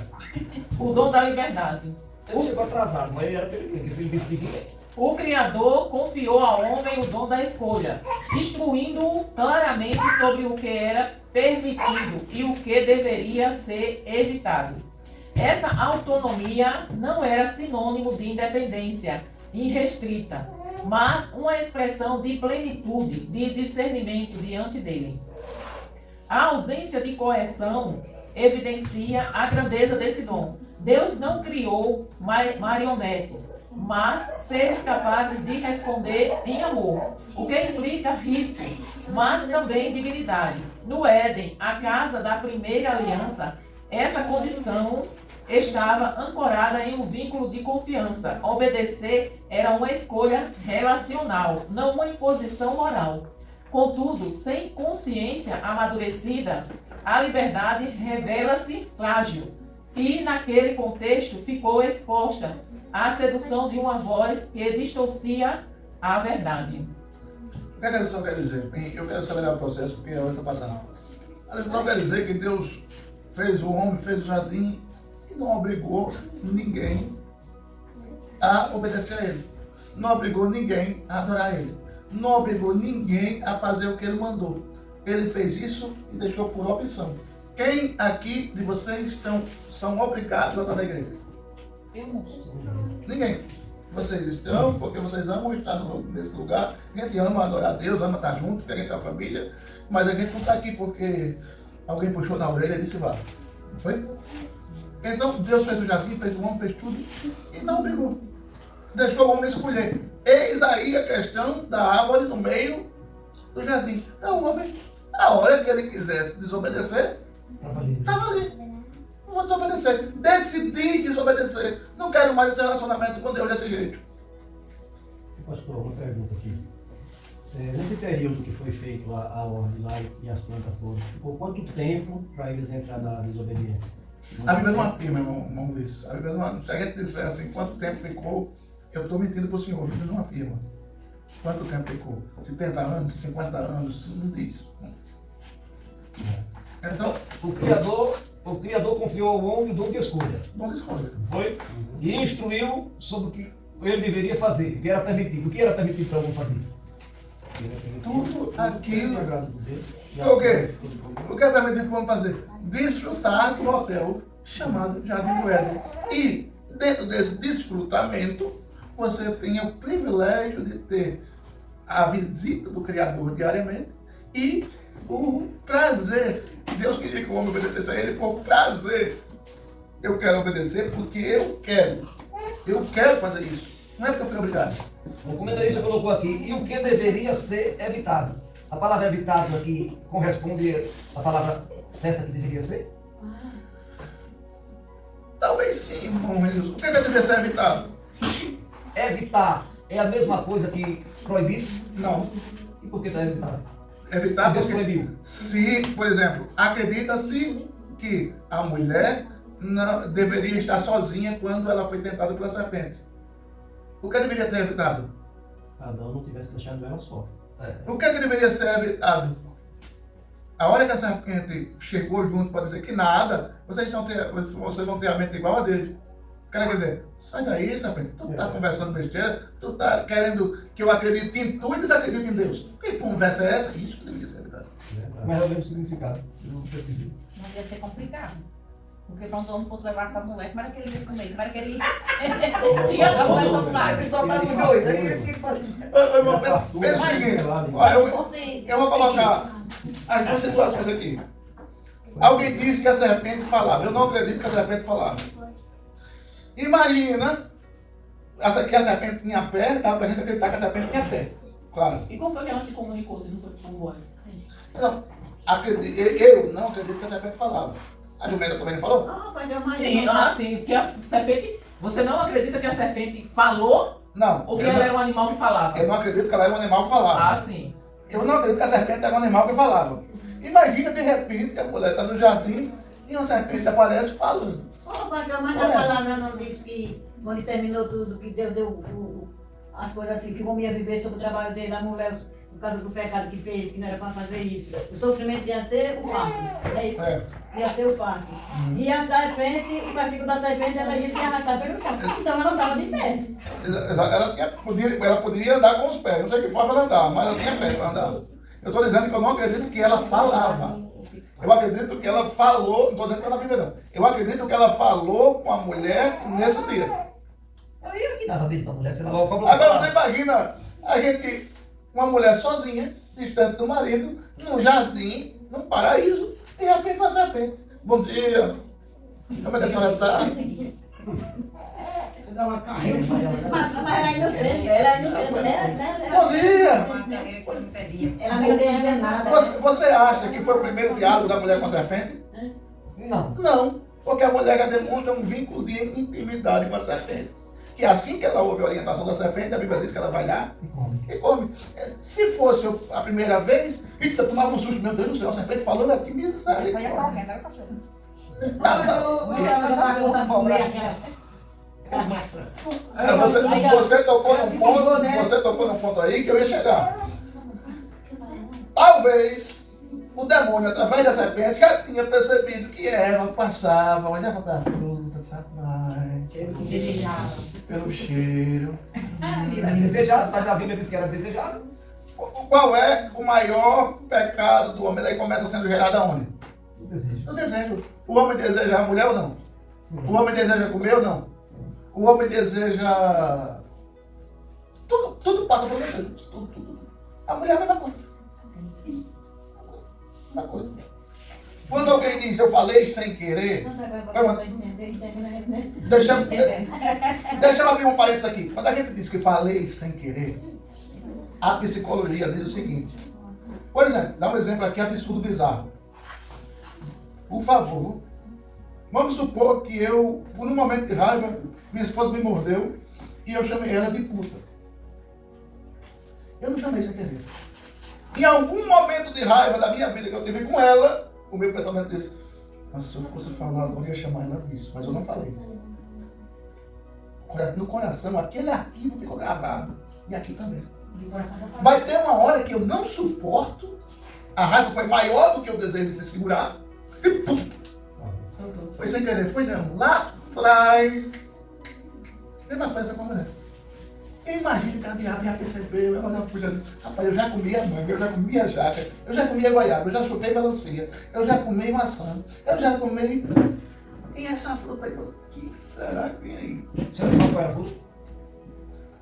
O dom da liberdade. Ele chegou atrasado, mas ele era perfeito. Ele disse que vinha. O Criador confiou ao homem o dom da escolha, instruindo-o claramente sobre o que era permitido e o que deveria ser evitado. Essa autonomia não era sinônimo de independência irrestrita, mas uma expressão de plenitude, de discernimento diante dele. A ausência de coerção evidencia a grandeza desse dom. Deus não criou marionetes, mas seres capazes de responder em amor, o que implica risco, mas também dignidade. No Éden, a casa da primeira aliança, essa condição estava ancorada em um vínculo de confiança. Obedecer era uma escolha relacional, não uma imposição moral. Contudo, sem consciência amadurecida, a liberdade revela-se frágil e, naquele contexto, ficou exposta à sedução de uma voz que distorcia a verdade. O que a lição quer dizer? Eu quero acelerar o processo porque é o que está passando. A lição quer dizer que Deus fez o homem, fez o jardim e não obrigou ninguém a obedecer a ele. Não obrigou ninguém a adorar ele. Não obrigou ninguém a fazer o que ele mandou. Ele fez isso e deixou por opção. Quem aqui de vocês são obrigados a estar na igreja? Eu não sei. Ninguém. Vocês estão porque vocês amam estar nesse lugar. A gente ama adorar a Deus, ama estar junto, porque a gente é uma família. Mas a gente não está aqui porque alguém puxou na orelha e disse vá. Não foi? Então Deus fez o jardim, fez o homem, fez tudo e não obrigou. Deixou o homem escolher. Eis aí a questão da árvore no meio do jardim. Então o homem, a hora que ele quisesse desobedecer, estava ali. Não vou desobedecer. Decidi desobedecer. Não quero mais esse relacionamento com Deus desse jeito. Pastor, uma pergunta aqui. Nesse período que foi feito a ordem lá e as plantas foram, ficou quanto tempo para eles entrar na desobediência? A Bíblia não afirma, irmão Luiz. A Bíblia não, se a gente disser assim, quanto tempo ficou, eu estou mentindo para o senhor. A Bíblia não afirma. Quanto tempo ficou? 70 anos, 50 anos, não diz. Então, O Criador confiou ao homem o dom de escolha. não escolha. Foi? E instruiu sobre o que ele deveria fazer, o que era permitido. O que era permitido para o homem fazer? Tudo aquilo. O O quê? O que é permitido para fazer? Desfrutar do hotel chamado Jardim do Éden. E dentro desse desfrutamento, você tem o privilégio de ter a visita do Criador diariamente e o prazer Deus queria que o homem obedecesse a ele por prazer. Eu quero obedecer porque eu quero. Eu quero fazer isso. Não é porque eu fui obrigado. O comentarista colocou aqui, e o que deveria ser evitado? A palavra evitado aqui corresponde à palavra certa que deveria ser? Talvez sim, irmão Jesus. O que deveria ser evitado? Evitar é a mesma coisa que proibir? Não. E por que está evitado? Evitar Se Deus porque proibiu. se, por exemplo, acredita-se que a mulher não deveria estar sozinha quando ela foi tentada pela serpente. O que deveria ser evitado? Adão não tivesse deixado ela só. O que deveria ser evitado? A hora que a serpente chegou junto para dizer que nada, vocês vão ter a mente igual a Deus. Quer dizer, sai daí, serpente. Tu tá conversando besteira, tu tá querendo que eu acredite em tu e desacredite em Deus. Que conversa é essa? Isso que deveria ser evitado. Mas é o mesmo significado. Eu não percebi. Mas deve ser complicado. Porque para um homem fosse levar essa mulher, como era que ele ia comer? Como era que ele tinha a conversa do lado? Você só tá com dois. Aí Pensa o seguinte, eu vou colocar as duas situações aqui. Alguém disse que a serpente falava. Eu não acredito que a serpente falava. Imagina que a serpente tinha pé, dá pra gente acreditar que a serpente tinha pé. Claro. E como foi que ela se comunicou se não foi por voz? Não, eu não acredito que a serpente falava. A Jumena também não falou? Ah, pai, eu imagino. Sim, sim, que a serpente. Você não acredita que a serpente falou Não. ou que ela era um animal que falava? Eu não acredito que ela era um animal que falava. Ah, sim. Eu não acredito que a serpente era um animal que falava. Imagina, de repente, a mulher está no jardim e uma serpente aparece falando. Ô, pastor, mas a palavra não diz que quando terminou tudo, que Deus deu as coisas assim, que o homem ia viver sobre o trabalho dele, a mulher, por causa do pecado que fez, que não era para fazer isso. O sofrimento ia ser o parto. É isso? É. Ia ser o parto. E a serpente, o castigo da serpente, ela ia se arrastar pelo chão. Então ela não estava de pé. Ela poderia andar com os pés. Não sei que forma ela andava, mas ela tinha pé para andar. Eu estou dizendo que eu não acredito que ela falava. Eu acredito que ela falou, não estou dizendo que ela na Bíblia não. Eu acredito que ela falou com a mulher nesse dia. Aí eu que dava medo pra mulher, sei lá. Agora você imagina a gente, uma mulher sozinha, distante do marido, num jardim, num paraíso, de repente uma serpente. Bom dia. Como é que a senhora está? Dá uma carreira pra ela. Mas era inocente, era inocente, né? Bom dia. Ela não entendia nada. Você acha que foi o primeiro diálogo da mulher com a serpente? Não. Não, porque a mulher já demonstra um vínculo de intimidade com a serpente. Que assim que ela ouve a orientação da serpente, a Bíblia diz que ela vai lá e come. Se fosse a primeira vez, eita, tomava um susto, meu Deus do céu, a serpente falando aqui, miséria. Isso aí é correndo, era cachorro. Você tocou num ponto aí que eu ia chegar. Talvez o demônio, através da serpente, já tinha percebido que Eva passava, olhava para a fruta, sabe? Desejava. Pelo cheiro. Desejado, mas a Bíblia diz que era desejado. Qual é o maior pecado do homem? Daí começa sendo gerado aonde? O desejo. No desejo. O homem deseja a mulher ou não? Sim. O homem deseja comer ou não? Sim. O homem deseja... Tudo passa pelo desejo. Tudo. A mulher é a mesma coisa. Mesma coisa. Quando alguém diz, eu falei sem querer... Deixa eu abrir um parênteses aqui. Quando a gente diz que falei sem querer, a psicologia diz o seguinte. Por exemplo, dá um exemplo aqui absurdo, bizarro. Por favor, vamos supor que eu, por um momento de raiva, minha esposa me mordeu e eu chamei ela de puta. Eu não chamei sem querer. Em algum momento de raiva da minha vida que eu tive com ela, o meu pensamento disse, mas se eu fosse falar agora, eu ia chamar ela disso, mas eu não falei. No coração, aquele arquivo ficou gravado. E aqui também. Vai ter uma hora que eu não suporto, a raiva foi maior do que o desejo de se segurar, e pum! Foi sem querer, foi não. Lá atrás, mesma coisa com a mulher. Imagina que a diabo já percebeu, ela olhava pro Jesus, rapaz, eu já comia manga, eu já comia jaca, eu já comia goiaba, eu já chupei melancia, eu já comi maçã, eu já comi... E essa fruta aí, o que será que tem aí? Você não sabe qual era a fruta?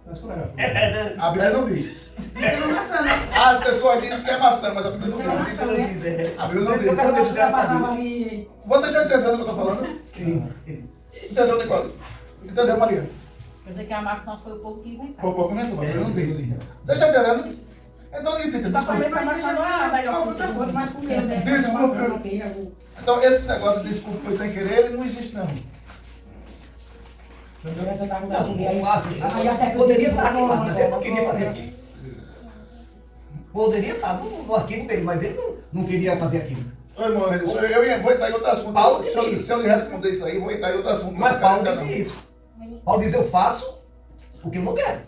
Mas qual era a fruta? A Bíblia não diz. Isso não é maçã, né? As pessoas dizem que é maçã, mas a Bíblia Isso não não é diz. maçã, né? A Bíblia não diz. Quando a fruta passava ali. Você está entendendo o que eu estou falando? Sim. Entendeu, Nicole? Entendeu, Maria? Quer dizer que a maçã foi o pouco que inventaram. Foi um pouco mesmo, mas a Bíblia não diz. Você está entendendo? Então, isso, Tá desculpa. fazendo a maçã não é a melhor fruta. Mas comeu, né? Desculpa. Então, esse negócio de desculpa foi sem querer, ele não existe, não. Poderia estar aqui, mas ele não queria fazer aquilo. Poderia estar no arquivo dele, mas ele não queria fazer aquilo. Ô, irmão, eu vou entrar em outro assunto. Paulo Se eu disse lhe responder isso aí, vou entrar em outro assunto. Mas Não Paulo quero disse ainda, isso. Paulo diz, eu faço o que eu não quero. não.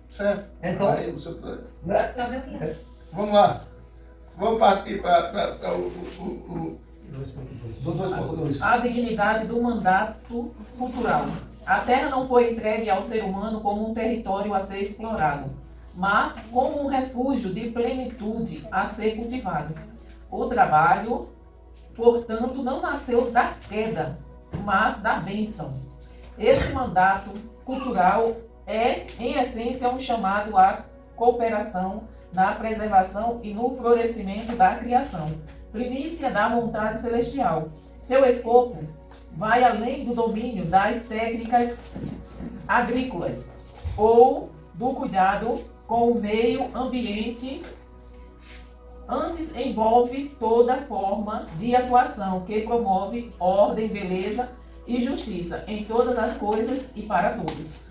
Certo. Então- Aí, você... Né? Vamos lá. Vamos partir para o 2.2. A dignidade do mandato cultural. A terra não foi entregue ao ser humano como um território a ser explorado, mas como um refúgio de plenitude a ser cultivado. O trabalho, portanto, não nasceu da queda, mas da bênção. Esse mandato cultural é, em essência, um chamado à cooperação na preservação e no florescimento da criação, primícia da vontade celestial. Seu escopo vai além do domínio das técnicas agrícolas ou do cuidado com o meio ambiente. Antes envolve toda forma de atuação que promove ordem, beleza e justiça em todas as coisas e para todos.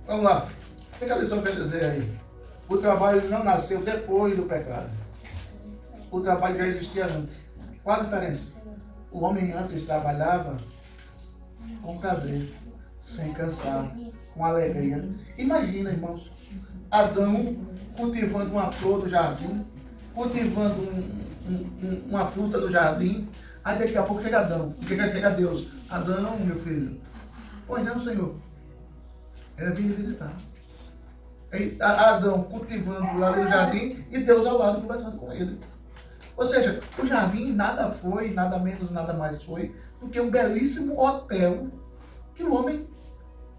Vamos lá. O que a lição quer dizer aí? O trabalho não nasceu depois do pecado. O trabalho já existia antes. Qual a diferença? O homem antes trabalhava com prazer, sem cansar, com alegria. Imagina, irmãos, Adão cultivando uma flor do jardim, cultivando uma fruta do jardim. Aí daqui a pouco chega Adão. Chega Deus. Adão, meu filho. Pois não, Senhor. Eu vim visitar. Aí, Adão cultivando lá no jardim e Deus ao lado conversando com ele. Ou seja, o jardim nada foi, nada menos, nada mais foi do que um belíssimo hotel que o homem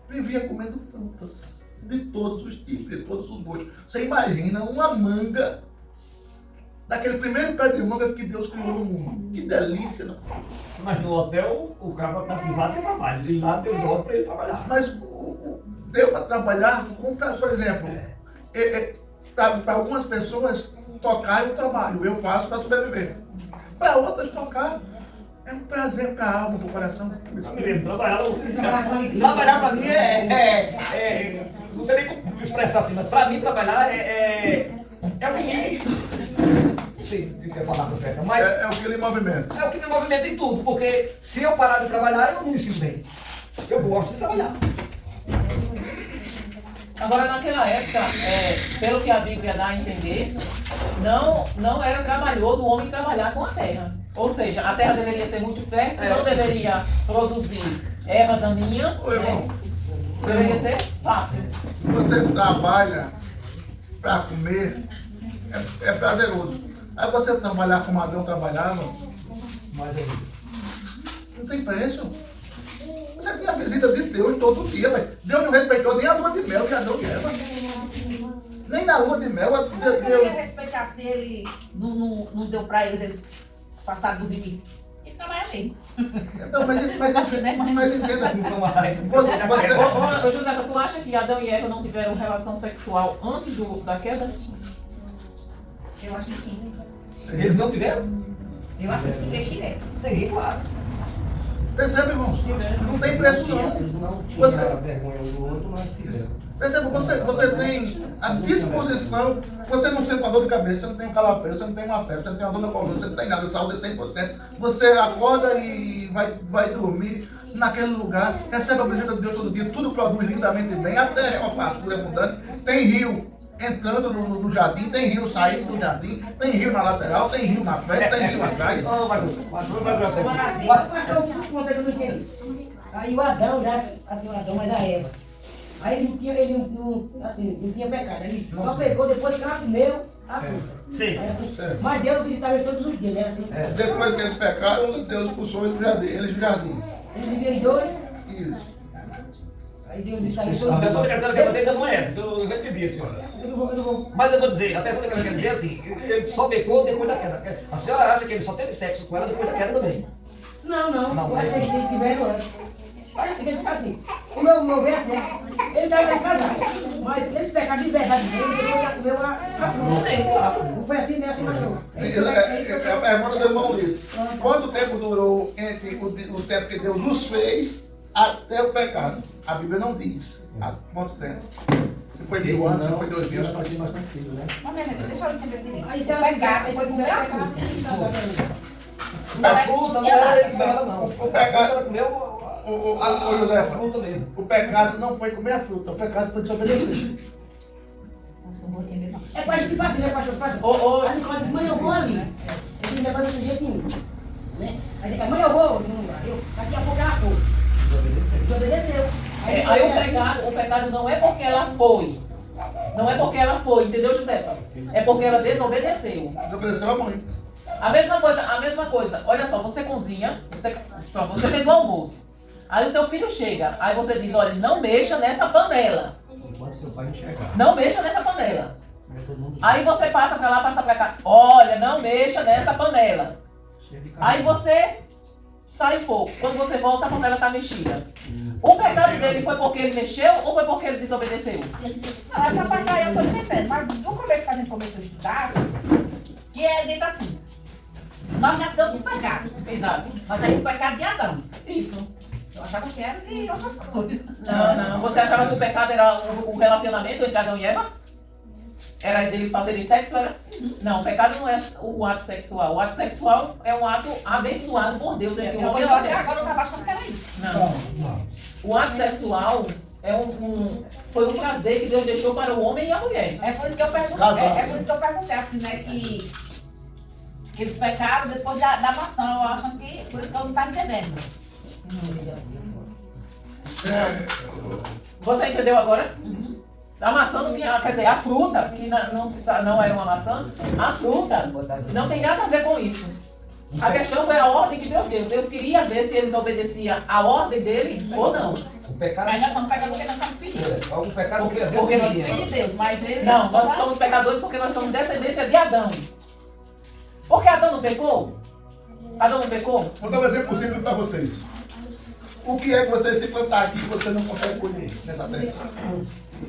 vivia comendo frutas de todos os tipos, de todos os gostos. Você imagina uma manga, daquele primeiro pé de manga que Deus criou no mundo. Que delícia, não foi? Mas no hotel, o cara está privado de trabalho. De lá Deus dá para ele trabalhar. Mas deu para trabalhar com prazer, por exemplo. Para algumas pessoas, tocar é um trabalho, eu faço para sobreviver. Para outras, tocar é um prazer para a alma, para o coração. Trabalhar para mim não sei nem como expressar assim, mas para mim trabalhar é o que... Não sei se é a palavra certa, mas... É o que ele movimenta. É o que me movimenta em tudo, porque se eu parar de trabalhar, eu não me sinto bem. Eu gosto de trabalhar. Agora, naquela época, pelo que a Bíblia dá a entender, não era trabalhoso o homem trabalhar com a terra. Ou seja, a terra deveria ser muito fértil, não deveria produzir erva daninha, Ô, irmão, deveria ser fácil. você trabalha para comer, é prazeroso. Aí você trabalhar como Adão trabalhava, não tem preço. Você tem a visita de Deus todo dia, velho. Deus não respeitou nem a lua de mel que Adão e Eva. Nem na lua de mel, Como é que ele ia Deus... respeitar se ele não deu pra eles passaram do limite? Ele trabalha bem. Então, mas entenda. Ô, José, tu acha que Adão e Eva não tiveram relação sexual antes da queda? Eu acho que sim. Eles não tiveram? Eu acho que sim, que eles tiveram. Sim, claro. Percebe, irmãos? Não tem preço, não. Eles não tinham Você- vergonha um do outro, mas tiveram. Percebe, você tem a disposição, você não sente uma dor de cabeça, você não tem um calafrio, você não tem uma febre, você não tem uma dor na coluna, você não tem nada, saúde é 100%. Você acorda e vai dormir naquele lugar, recebe a visita de Deus todo dia, tudo produz lindamente bem, a terra é uma fartura abundante, tem rio entrando no jardim, tem rio saindo do jardim, tem rio na lateral, tem rio na frente, tem rio atrás. Aí o Adão já, assim, o Adão, mas a Eva. Aí ele não tinha pecado. Ele só pegou depois que ela comeu a fruta. Sim. Aí, assim, Certo. mas Deus visitava ele todos os dias, né? Assim, Depois que eles pecaram, Deus expulsou eles do jardim. eles viviam em dois. Isso. Aí Deus disse ali, A pergunta que a senhora quer fazer ainda não é essa, que eu entendi, senhora. eu não vou. Mas eu vou dizer, a pergunta que ela quer dizer é assim, ele só pecou depois da queda. A senhora acha que ele só teve sexo com ela depois da queda também? Não, mas tem que tiver, não é. Parece que ele fica assim. O meu verso, né? Ele já vai casar. Mas esse pecado de verdade dele, ele já comeu a fruta. Não foi assim, nem assim, mas não. A pergunta do irmão Luiz. Quanto tempo durou entre o tempo que Deus os fez até o pecado? A Bíblia não diz. Há quanto tempo? Se foi 1000 anos, se foi 2000 Deus anos. fazia bastante filho, né? Mas, minha gente, deixa eu entender direito. Aí se O ela pecado pegar, foi comer a fruta. A fruta não é com ela não. O pecado- Ela comeu Ô Josefa, fruta mesmo. o pecado não foi comer a fruta, o pecado foi desobedecer. Mas eu não vou entender, não. É quase tipo assim, né, pastor? Ô, Aí ele fala, diz, mãe, eu vou ali. Esse negócio do jeito nenhum. Né? Aí ele fala, mãe, eu vou. Não, daqui a pouco ela foi. Desobedeceu. Aí o pecado não é porque ela foi. Não é porque ela foi, entendeu, Josefa? É porque ela desobedeceu. Desobedeceu a mãe. A mesma coisa. Olha só, você cozinha, você fez o almoço. Aí o seu filho chega, aí você diz, olha, não mexa nessa panela. Enquanto seu pai enxergar. Não mexa nessa panela. Todo mundo Aí você passa pra lá, passa pra cá. Olha, não mexa nessa panela. cheio de Aí cabelo. você sai um pouco. Quando você volta, a panela tá mexida. O pecado dele foi porque ele mexeu ou foi porque ele desobedeceu? Não, essa parte aí eu tô entendendo. Mas no começo que a gente começou a estudar, que é dito assim. Nós nascemos com pecado. Exato. Mas aí o pecado de Adão. Isso. Eu achava que era de outras coisas. Não. Você achava que o pecado era o relacionamento entre Adão e Eva? Era deles fazerem sexo? Era? Não, o pecado não é o ato sexual. O ato sexual é um ato abençoado por Deus entre o homem e a mulher. Agora eu tava achando que era isso. Não. O ato sexual é foi um prazer que Deus deixou para o homem e a mulher. É por isso que eu perguntei. Casal. É por isso que eu perguntei assim, né? Que eles pecaram depois da maçã. Eu acho que por isso que eu não estava entendendo. Você entendeu agora? A maçã não tinha, quer dizer, a fruta, que não era uma maçã, a fruta não tem nada a ver com isso. A questão foi a ordem que Deus deu. Deus queria ver se eles obedeciam a ordem dele ou não. O pecado. Mas nós somos pecadores porque nós somos pedidos. O pecado que Porque nós Filho de Deus, mas eles Não, nós somos pecadores porque nós somos descendência de Adão. Porque Adão não pecou? Adão não pecou? Vou dar um exemplo simples para vocês. O que é que você se plantar aqui e você não consegue colher nessa terra?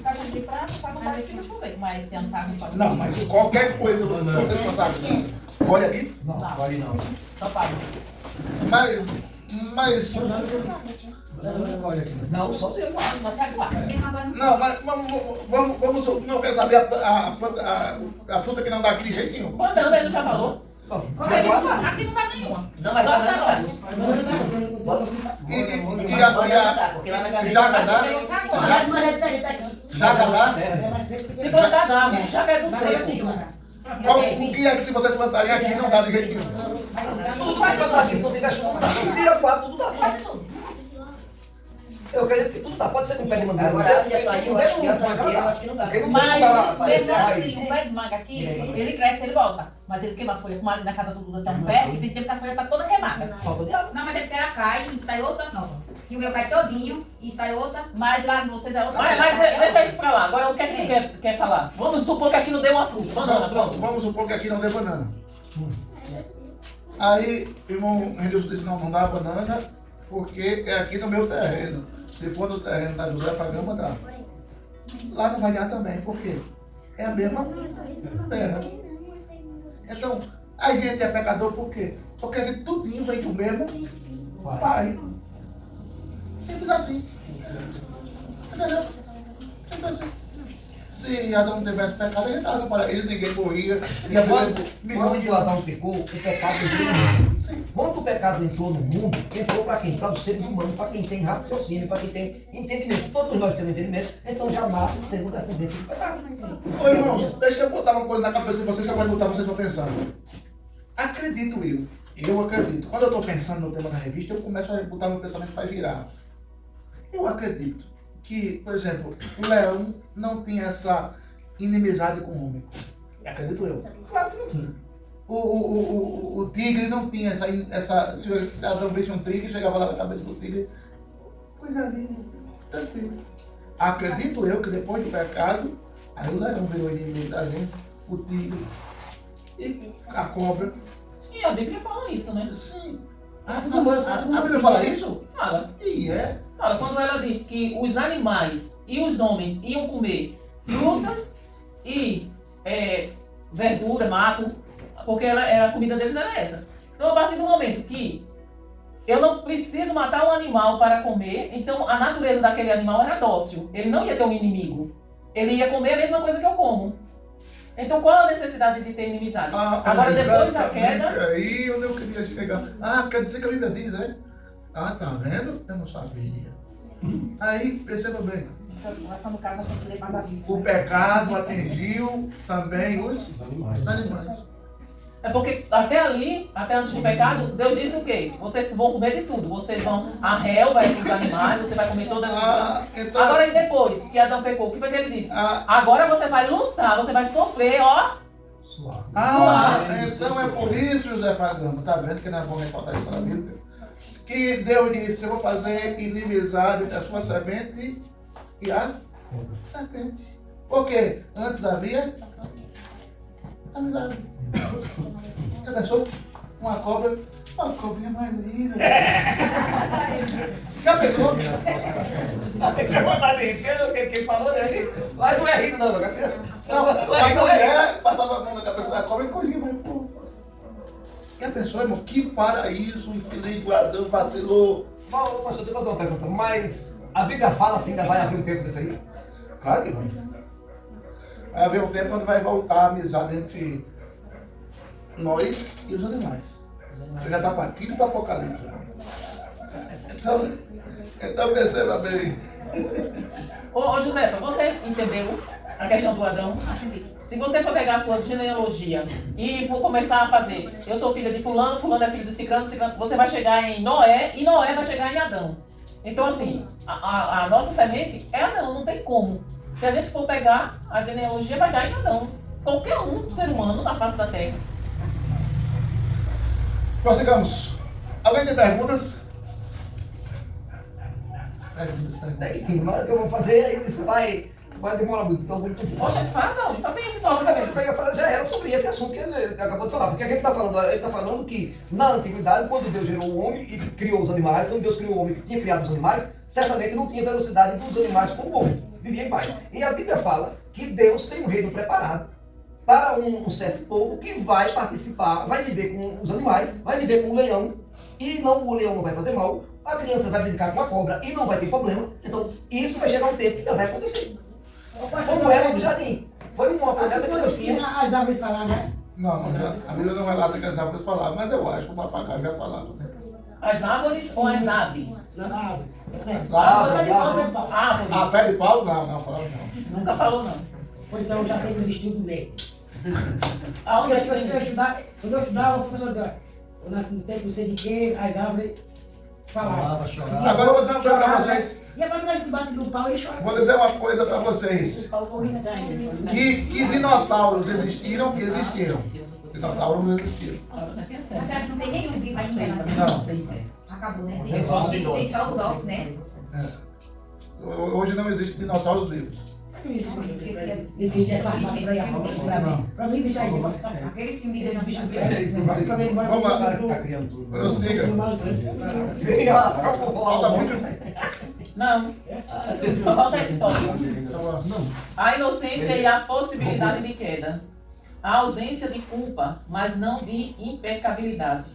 Caixa de prata, tá no bar em cima do chuveiro, mas você não tá no Não, mas qualquer coisa você plantar aqui. Olha aqui. Não, pode não. Só paga. Mas Olha aqui. Não, só se eu guardo. Só se aguarda. Tem razão no não, mas vamos não, eu quero saber a fruta que não dá aqui de jeito nenhum. Ou não, ele não já falou? Se eu guardar. Aqui não dá nenhuma. Não, mas Só lá se na aguarda. E jacadá? Mas é diferente daqui. Jacadá? Se plantar dá, já que é do seco. O que é que se vocês plantarem aqui não dá de jeito nenhum? Tudo vai plantar aqui, se não fica chuva. Se eu guardo, tudo dá. Eu acredito que tudo dá. Pode ser com pé de manga. Agora, olha só, eu acho que não dá. Porque não Mas, aparecer mesmo raiz. assim, o pé de manga aqui, ele cresce, ele volta. Mas ele queima as folhas, como ali na casa do Duda tem um pé, e tem tempo que as folhas estão todas queimadas. Falta de água. Não, mas é porque ela cai e sai outra nova. E o meu cai todinho e sai outra. Mas lá de vocês é outra Mas deixa isso pra lá. Agora o que é que tu quer falar? Vamos supor que aqui não deu uma fruta. Banana, pronto. Vamos supor que aqui não dê banana. Aí o irmão Renilson disse, não dá banana, porque é aqui no meu terreno. Se for no terreno da Josefa Gama, dá. Lá não vai dar também, por quê? É a mesma terra. Então, a gente é pecador por quê? Porque a gente tudinho vem do mesmo pai. Simples assim. Entendeu? Simples assim. Se Adão não tivesse pecado, a gente estava no paraíso, ninguém morria. Ia viver milhões Quando de o anos. Adão pecou, o pecado entrou no mundo. Quando o pecado entrou no mundo, entrou para quem? Para os seres humanos, para quem tem raciocínio, para quem tem entendimento. Todos nós temos entendimento, então já nasce sendo descendência do pecado. Ô irmãos, deixa eu botar uma coisa na cabeça de vocês, que vai botar vocês para pensar. Acredito eu acredito. Quando eu estou pensando no tema da revista, eu começo a botar meu pensamento para girar. Eu acredito que, por exemplo, o leão não tinha essa inimizade com o homem. Acredito eu. Claro que não tinha. O tigre não tinha essa. Se Adão visse um tigre, chegava lá na cabeça do tigre. Coisa linda, tranquilo. acredito eu que depois do pecado, aí o leão virou inimigo da gente, o tigre e a cobra. E a Bíblia fala isso, né? Sim. A Bíblia fala isso? Fala. E é. Fala, quando ela diz que os animais e os homens iam comer frutas e verdura, mato, porque a comida deles era essa. Então, a partir do momento que eu não preciso matar um animal para comer, então a natureza daquele animal era dócil. Ele não ia ter um inimigo. Ele ia comer a mesma coisa que eu como. Então, qual a necessidade de ter inimizade? Agora, depois da queda... Aí onde eu queria chegar. Quer dizer que a Bíblia diz, é? Tá vendo? Eu não sabia. Aí, perceba bem. Então, no caso, nós temos que ler mais a Bíblia. O pecado atingiu também os animais. É porque até ali, até antes do pecado, Deus disse o quê? Vocês vão comer de tudo. Vocês vão... A réu vai para os animais, você vai comer todas as... Então, Agora, e depois que Adão pecou, o que foi que ele disse? Agora você vai lutar, você vai sofrer, ó. Então é por isso, José Fagamo, tá vendo que nós vamos reportar isso na Bíblia? Que Deus disse, eu vou fazer inimizade entre a sua semente e a serpente. Por quê? Antes havia amizade. Já pensou? Uma cobrinha mais linda. Já pensou? Quem falou, né? Mas não é rindo, não, Não, a mulher passava a mão na cabeça da cobra e coisinha mais fofa. Já pensou, irmão? Que paraíso infeliz do Adão vacilou. Pastor, deixa eu fazer uma pergunta. Mas a Bíblia fala assim, ainda vai haver um tempo desse aí? Claro que vai. Vai haver um tempo quando vai voltar a amizade entre nós e os animais. Você já está partindo para o Apocalipse. Então perceba bem. Ô Josefa, você entendeu a questão do Adão? Se você for pegar a sua genealogia e for começar a fazer, eu sou filha de fulano, fulano é filho de ciclano, você vai chegar em Noé e Noé vai chegar em Adão. Então assim, a nossa semente é Adão, não tem como. Se a gente for pegar a genealogia, vai dar em Adão. Qualquer um ser humano na face da terra. Prossigamos. Alguém tem perguntas? Tem, mas o que eu vou fazer vai demorar muito. Então, Poxa, faça, só tem esse nome a também. coisa que eu ia falar já era sobre esse assunto que ele acabou de falar. Porque a gente está falando, ele está falando que na antiguidade, quando Deus gerou o homem e criou os animais, quando Deus criou o homem e tinha criado os animais, certamente não tinha velocidade dos animais como o homem. Vivia em paz. E a Bíblia fala que Deus tem um reino preparado para um certo povo que vai participar, vai viver com os animais, vai viver com o leão, e o leão não vai fazer mal, a criança vai brincar com a cobra e não vai ter problema. Então, isso vai chegar um tempo que ainda vai acontecer. Como era no jardim. Foi uma coisa que eu fiz. As árvores falavam, né? Não, mas a Bíblia não relata que as árvores falavam, mas eu acho que o papagaio já falava. Né? As árvores ou as aves? As árvores. As árvores. Árvores. A pé de pau? Não falava não. Nunca falou não. Pois então eu já sei dos estudos dele. Aonde é que Quando tem eu isso? estudava, o professor dizia, no tempo não sei de que, as árvores falavam. Chorava. Agora eu vou dizer uma coisa para vocês. E a quando nós bate no pau, ele chora. Vou dizer uma coisa para vocês. O pau corre sangue. Que dinossauros existiram e existiram. Dinossauros não existiram. Mas será que não tem nenhum vivo ainda? Não. Acabou, né? Tem só os Tem só os ossos, né? Hoje não existem dinossauros vivos. Existe essa parte pra aí. Pra mim existe aí. Aqueles filmes de bicho Vamos lá. Tá criando tudo. Prossiga. Sim, Falta muito. Não. Só falta esse tópico. Não. A inocência e a possibilidade de queda. A ausência de culpa, mas não de impecabilidade.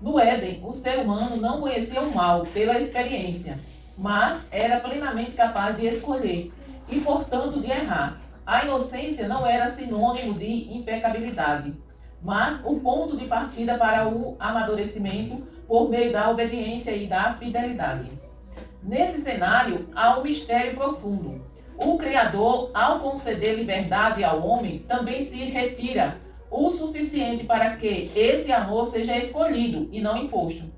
No Éden, o ser humano não conhecia o mal pela experiência, mas era plenamente capaz de escolher e, portanto, de errar. A inocência não era sinônimo de impecabilidade, mas o ponto de partida para o amadurecimento por meio da obediência e da fidelidade. Nesse cenário, há um mistério profundo. O Criador, ao conceder liberdade ao homem, também se retira o suficiente para que esse amor seja escolhido e não imposto.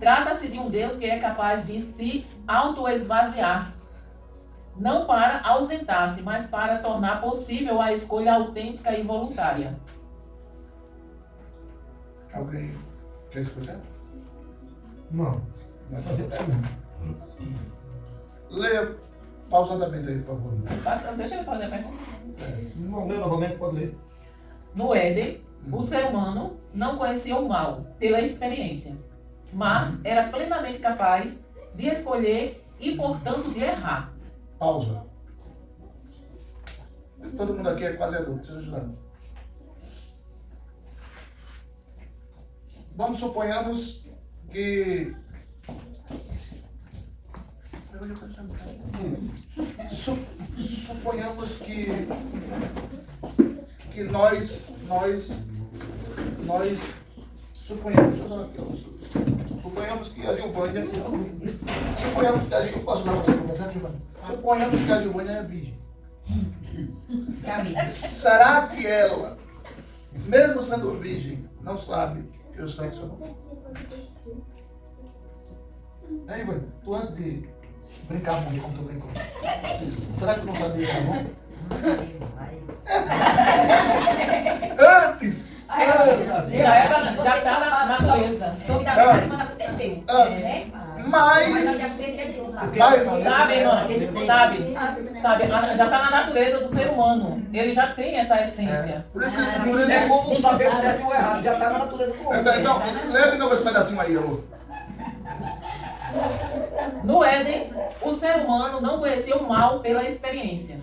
Trata-se de um Deus que é capaz de se autoesvaziar, não para ausentar-se, mas para tornar possível a escolha autêntica e voluntária. Alguém quer explicar? Não. Vai fazer pergunta. Leia Pausa o andamento aí, por favor. Deixa eu fazer a pergunta. Não leu novamente, pode ler. No Éden, o ser humano não conhecia o mal pela experiência, mas era plenamente capaz de escolher e, portanto, de errar. Pausa. Todo mundo aqui é quase adulto, deixa eu ajudar. Vamos suponhamos que... Suponhamos que nós suponhamos que a Giovânia, posso dar você começar, Giovânia? Suponhamos que a Giovânia é virgem. Será que ela, mesmo sendo virgem, não sabe que o sexo é bom? Aí, Giovânia, tu antes de brincar muito como tu brincou, será que tu não sabia que era bom? Antes! Já está na natureza. Soube da verdade quando aconteceu. Antes. Sabe, irmã? Sabe, já está na natureza do ser humano. Ele já tem essa essência. Por isso É como saber o certo e o errado, já está na natureza do homem. então, lembra de novo esse pedacinho aí, alô. No Éden, o ser humano não conhecia o mal pela experiência,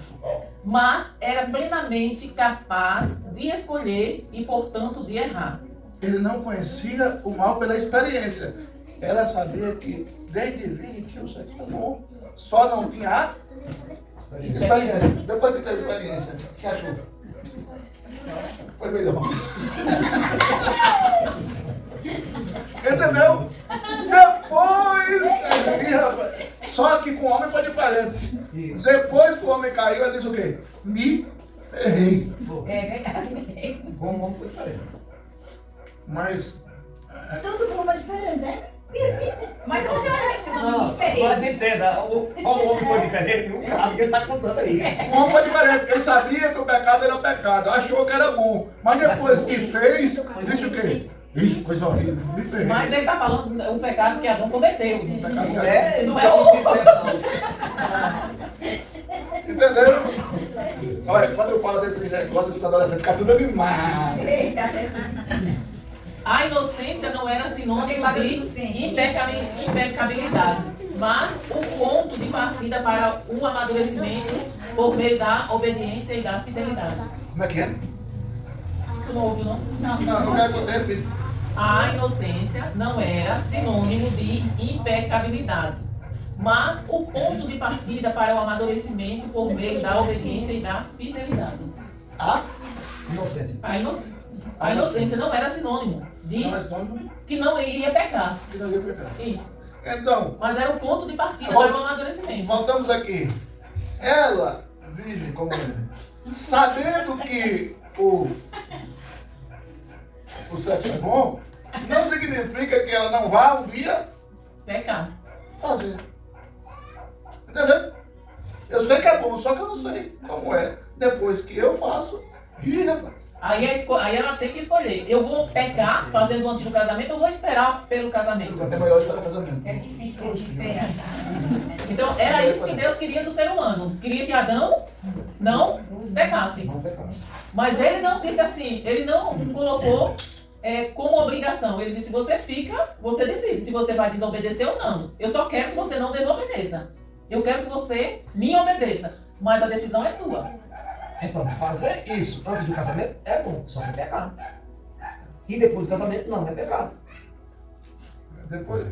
mas era plenamente capaz de escolher e, portanto, de errar. Ele não conhecia o mal pela experiência. Ela sabia que desde virgem que o sexo é bom. Só não tinha a experiência. Depois que teve experiência, o que achou? Foi melhor. Entendeu? Depois, só que com o homem foi diferente. Isso. Depois que o homem caiu, ele disse o quê? Me ferrei. É verdade. Com o homem foi diferente. Mas, Todo mundo é diferente, né? Mas você acha que vocês são Não, muito mas diferentes? entenda, como o homem foi diferente, no caso que ele está contando aí. o homem foi diferente. Ele sabia que o pecado era pecado, achou que era bom. Mas depois que fez, disse o quê? Ixi, coisa horrível, me ferrei. Mas ele está falando o pecado que Adão cometeu. Pecado que É, Não não é é o- Entendeu? Olha, quando eu falo desse negócio, esses adolescentes ficam tudo animados. A inocência não era sinônimo de impecabilidade, mas o ponto de partida para o amadurecimento por meio da obediência e da fidelidade. Como é que é? Tu não ouviu, não? Não quero que eu repita. A inocência não era sinônimo de impecabilidade, mas o ponto de partida para o amadurecimento por meio da obediência e da fidelidade. Ah? Inocência. A inocência não era sinônimo de Não é sinônimo que não iria pecar. que não ia pecar. Isso. Então, Mas era o ponto de partida Vol- para o amadurecimento. voltamos aqui. Ela, virgem como é, sabendo que o sexo é bom, não significa que ela não vá um dia Pecar. fazer. Entendeu? Eu sei que é bom, só que eu não sei como é. Depois que eu faço, rapaz. Aí ela tem que escolher. Eu vou pecar fazendo antes do casamento ou vou esperar pelo casamento? É melhor esperar o casamento. É difícil de esperar. Então era isso que Deus queria do ser humano. Queria que Adão não pecasse. Não pecado. Mas ele não disse assim, ele não colocou como obrigação. Ele disse, você decide se você vai desobedecer ou não. Eu só quero que você não desobedeça. Eu quero que você me obedeça. Mas a decisão é sua. Então, fazer isso antes do casamento é bom, só que é pecado. E depois do casamento não é pecado. Depois,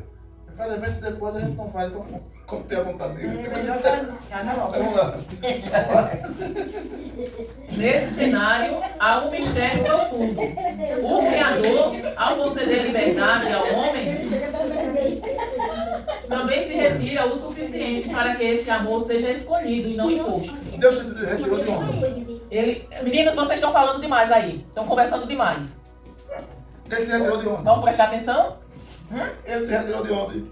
infelizmente, depois a gente não faz como tem a vontade dele. Vamos lá. Nesse cenário, há um mistério profundo. O Criador, ao conceder liberdade ao homem, também se retira o suficiente para que esse amor seja escolhido e não imposto. Deus se retirou de onde? Meninos, vocês estão falando demais aí. Estão conversando demais. Ele se retirou de onde? Vamos prestar atenção? Ele se retirou de onde?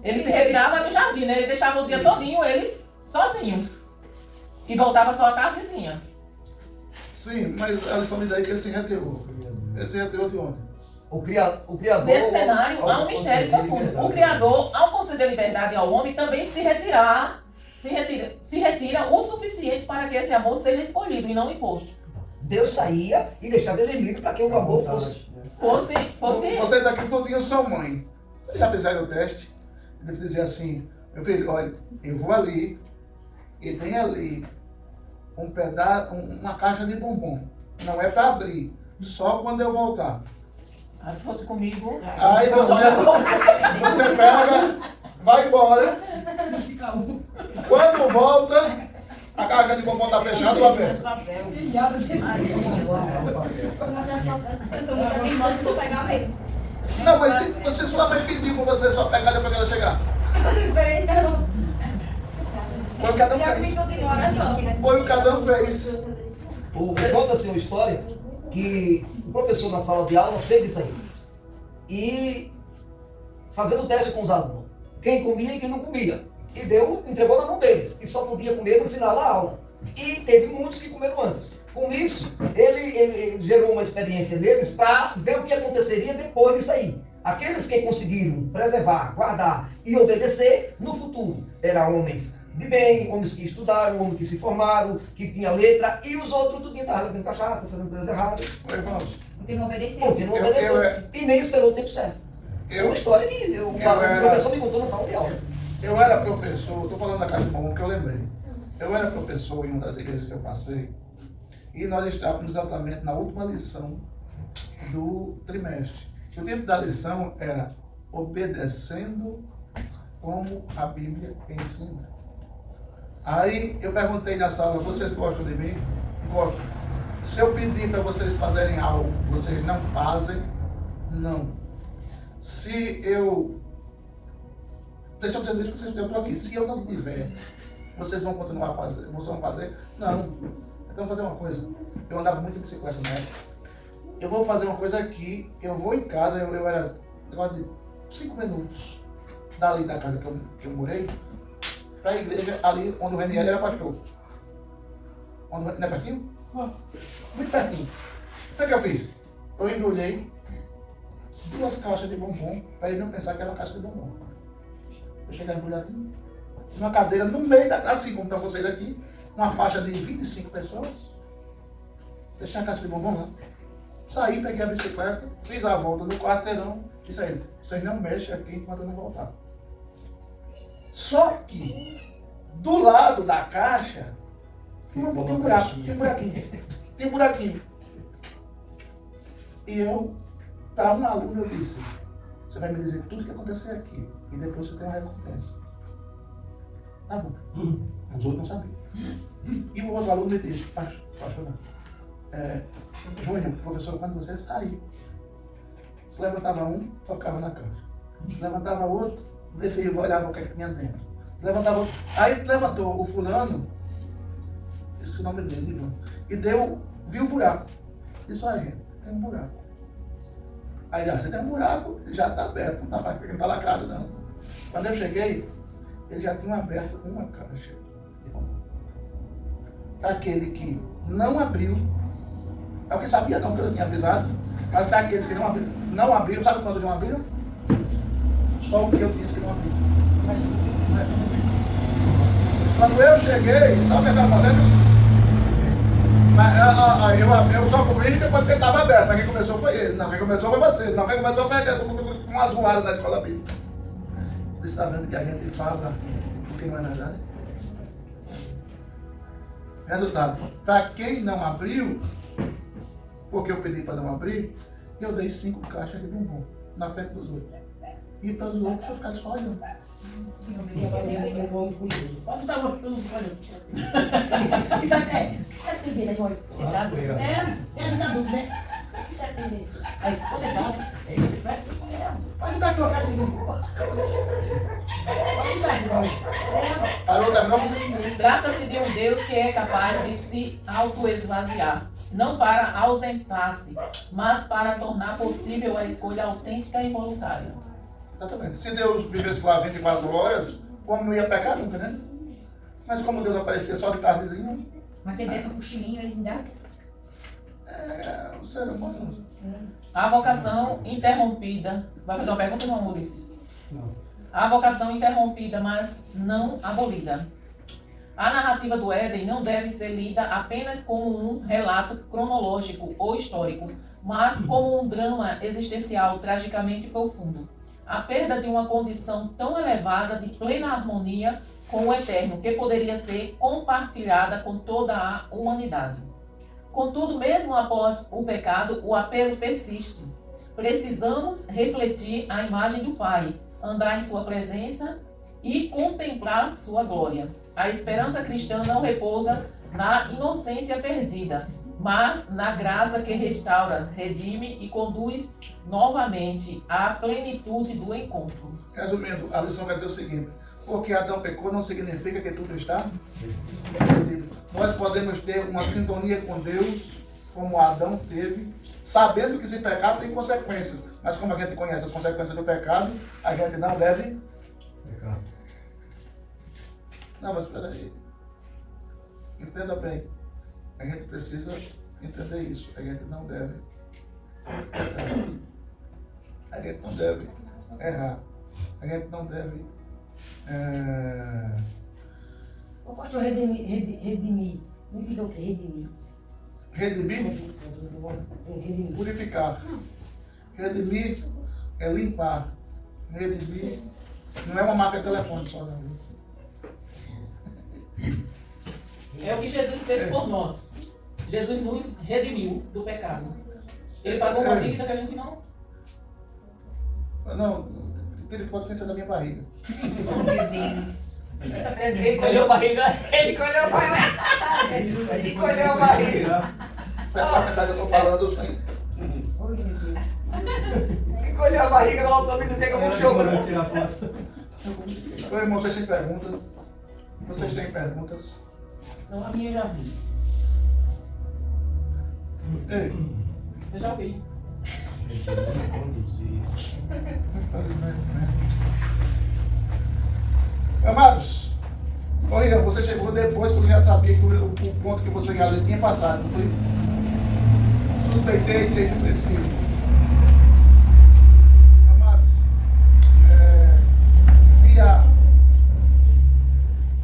Ele se retirava do jardim, né? Ele deixava o dia todinho eles sozinhos. E voltava só à tardezinha. Sim, mas a lição diz aí que ele se retirou. Ele se retirou de onde? O Criador... Nesse cenário, há um mistério profundo. O Criador, ao conceder liberdade ao homem, também se se retira o suficiente para que esse amor seja escolhido e não imposto. Deus saía e deixava ele livre para que o amor fosse. Vocês aqui todinhos são mãe. Vocês já fizeram o teste? Eles diziam assim, meu filho, olha, eu vou ali e tem ali um pedaço, uma caixa de bombom. Não é para abrir, só quando eu voltar. Mas se fosse comigo... Aí você pega, vai embora. Quando volta, a caixa de bombom está fechada ou aberta? Não, mas se você sua mãe pediu para você só pegar depois que ela chegar. Foi o que Adão fez. Foi o que Adão fez. Conta-se uma história que o professor na sala de aula fez isso aí. E fazendo teste com os alunos. Quem comia e quem não comia. E entregou na mão deles. E só podia comer no final da aula. E teve muitos que comeram antes. Com isso, ele gerou uma experiência deles para ver o que aconteceria depois disso aí. Aqueles que conseguiram preservar, guardar e obedecer, no futuro, eram homens de bem, homens que estudaram, homens que se formaram, que tinham letra, e os outros tudo estavam bebendo cachaça, fazendo coisas erradas. Porque não obedeceu. Porque não obedeceu. E nem esperou o tempo certo. É uma história que o professor me contou na sala de aula. Eu era professor, estou falando da Casa de Bombom que eu lembrei. Eu era professor em uma das igrejas que eu passei, e nós estávamos exatamente na última lição do trimestre. O tempo da lição era obedecendo como a Bíblia ensina. Aí eu perguntei na sala, vocês gostam de mim? Gostam. Se eu pedir para vocês fazerem algo, vocês não fazem? Não. Se eu... Vocês estão dizendo isso, eu estou aqui. Se eu não tiver, vocês vão continuar a fazer? Vocês vão fazer? Não. Então, vou fazer uma coisa. Eu andava muito de bicicleta na época. Eu vou fazer uma coisa aqui. Eu vou em casa, eu era negócio de 5 minutos dali da casa que eu morei, para a igreja ali onde o Reniel era pastor. Não é pertinho? Muito pertinho. O que é que eu fiz? Eu embrulhei 2 caixas de bombom para ele não pensar que era uma caixa de bombom. Eu cheguei embrulhadinho, numa cadeira no meio da casa, assim como estão vocês aqui, uma faixa de 25 pessoas. Deixei a caixa de bombom lá. Saí, peguei a bicicleta, fiz a volta do quarteirão e disse a ele, vocês não mexem aqui enquanto eu não voltar. Só que, do lado da caixa, tinha um buraquinho. E eu, para um aluno, eu disse, você vai me dizer tudo o que acontecer aqui, e depois você tem uma recompensa. Tá bom. Os outros não sabiam. E o outro aluno me disse, pastor, Júnior, professor, quando você sair, se levantava um, tocava na caixa. Se levantava outro, vê se ele olhava o que tinha dentro. Se levantava outro. Aí levantou o fulano, esqueci o nome dele, Ivan, e viu o buraco. Disse, olha, gente, tem um buraco. Aí ele, você tem um buraco, já está aberto, não está lacrado não. Quando eu cheguei, ele já tinha aberto uma caixa. Aquele que não abriu, é o que sabia não, que eu tinha avisado, mas para aqueles que não abriram, sabe quantos não abriram? Só o que eu disse que não abriu. Quando eu cheguei, sabe o que eu estava fazendo? Eu só cobri depois porque estava aberto, mas quem começou foi ele. Não, quem começou foi você. Não, quem começou foi uma zoada da escola bíblica. Você está vendo que a gente fala o que não é verdade? Resultado, para quem não abriu, porque eu pedi para não abrir, eu dei 5 caixas de bombom na frente dos outros. E para os outros eu ficar só olhando. Pode dar uma pergunta. Isso é TV, né, Mori? Você sabe? É ajudador, né? Isso é TV. Aí, você sabe? Pode dar uma caixa de bombom. Pode dar, senhor. Parou da mão? Trata-se de um Deus que é capaz de se auto-esvaziar, não para ausentar-se, mas para tornar possível a escolha autêntica e voluntária. Exatamente. Se Deus vivesse lá 24 horas, o homem não ia pecar nunca, né? Mas como Deus aparecia só de tardezinha... Mas se desse um cochilinho, eles ainda... É, o ser humano... A vocação interrompida... Vai fazer uma pergunta, não, Ulisses? Não. A vocação interrompida, mas não abolida. A narrativa do Éden não deve ser lida apenas como um relato cronológico ou histórico, mas como um drama existencial tragicamente profundo. A perda de uma condição tão elevada de plena harmonia com o eterno, que poderia ser compartilhada com toda a humanidade. Contudo, mesmo após o pecado, o apelo persiste. Precisamos refletir a imagem do Pai, andar em sua presença e contemplar sua glória. A esperança cristã não repousa na inocência perdida, mas na graça que restaura, redime e conduz novamente à plenitude do encontro. Resumindo, a lição quer dizer o seguinte: porque Adão pecou não significa que tudo está perdido. Nós podemos ter uma sintonia com Deus, como Adão teve, sabendo que esse pecado tem consequências. Mas como a gente conhece as consequências do pecado, a gente não deve pecar. Não, mas espera aí. Entenda bem. A gente precisa entender isso. A gente não deve pecar. A gente não deve errar. A gente não deve... O pastor redimir significa o quê? Redimir? Redimir? Purificar. Redimir é limpar. Redimir não é uma marca de telefone só, não. É o que Jesus fez por nós. Jesus nos redimiu do pecado. Ele pagou uma dívida que a gente não... Não, tire foto sem ser da minha barriga. Oh, meu Deus. Ele colheu a barriga. Ele colheu a barriga. Ele colheu a barriga. Faz pra pensar que eu tô falando sem... Ele colheu a barriga, lá o Tobias chega com o show. Tirar foto. Oi, irmão, vocês têm perguntas? Vocês têm perguntas? Não, a minha eu já vi. Ei, Eu já ouvi. Amados, Ian, você chegou depois que eu já sabia que o ponto que você já tinha passado. Eu fui, suspeitei desde o princípio. Amados,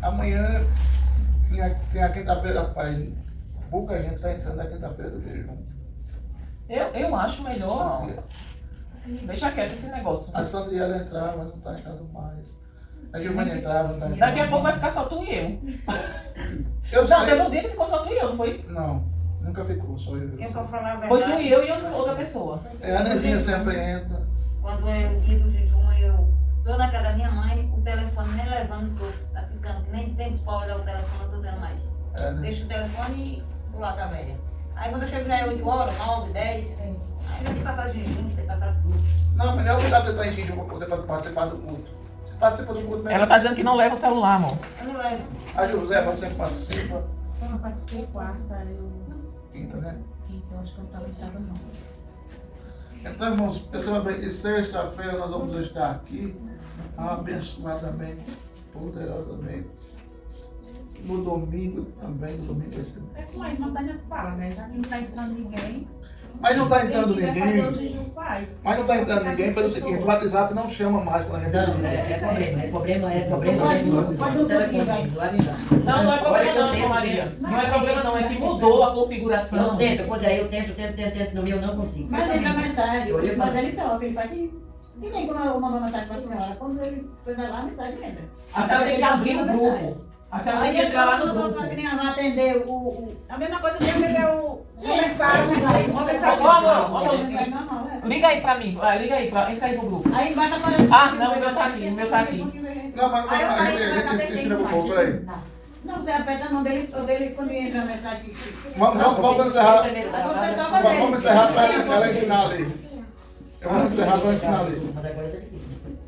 amanhã tem a quinta-feira, rapaz. Pouca gente está entrando na quinta-feira do jejum. Eu acho melhor... Deixa quieto esse negócio. A Sandriela entrava, não está entrando mais. A Giovana entrava, não está entrando Daqui a pouco vai mais. ficar só tu e eu. Eu Não, sei. teve um dia que ficou só tu e eu, não foi? Não, nunca ficou, só eu. Eu vou falar a Foi tu verdade. e eu e outra pessoa. A Nezinha sempre entra. Quando é o dia do jejum, eu tô na casa da minha mãe, o telefone nem levando, tá ficando que nem tempo pra olhar o telefone, eu tô tendo mais. É, né? Deixo o telefone e vou lá da velha. Aí quando eu chego já é 8 horas, 9, 10, aí já tem que passar jejum, tem que passar tudo. Não, mas não é obrigado você estar em jejum para você participar do culto. Você participa do culto mesmo. Ela tá dizendo que não leva o celular, amor. Eu não levo. A Josefa sempre participa. Eu não participei quarta, eu Quinta, né? acho que eu não estava em casa não. Então, irmãos, perceba bem que sexta-feira nós vamos estar aqui abençoadamente, poderosamente. No domingo também, no domingo vai ser. É como a irmã Tânia fala, né? Já que não está entrando ninguém. Mas não está entrando Quem quiser fazer o ninguém. jejum faz. Mas não está entrando ninguém pelo seguinte, o WhatsApp não chama mais quando a gente É problema do telefone, do avião. Não, não é problema não, Olha, irmã Maria. Não é problema não, é que mudou a configuração. Eu tento, quando aí eu tento, no meu eu não consigo. Mas entra mensagem, Eu olhei mas pra- ele toca, ele faz isso. E nem quando eu mando mensagem pra senhora, quando ele coisa lá, a mensagem entra. A senhora tem que abrir o grupo. A senhora tem que entrar lá no grupo. Que nem vai atender o... A mesma coisa tem que ver o... Uma mensagem, Uma mensagem. Ó, amor, mensagem normal, é. Liga aí pra mim, liga aí, entra aí no grupo. Aí embaixo aparece... Ah, não, o meu tá aqui, o meu tá aqui. Não, mas Aí eu a falei, gente ensina pro povo, peraí. Não, você aperta não dele quando entra a mensagem. Vamos encerrar. Aí você toca dele. Vamos encerrar para ela ensinar ali. Eu vou encerrar para ensinar ali.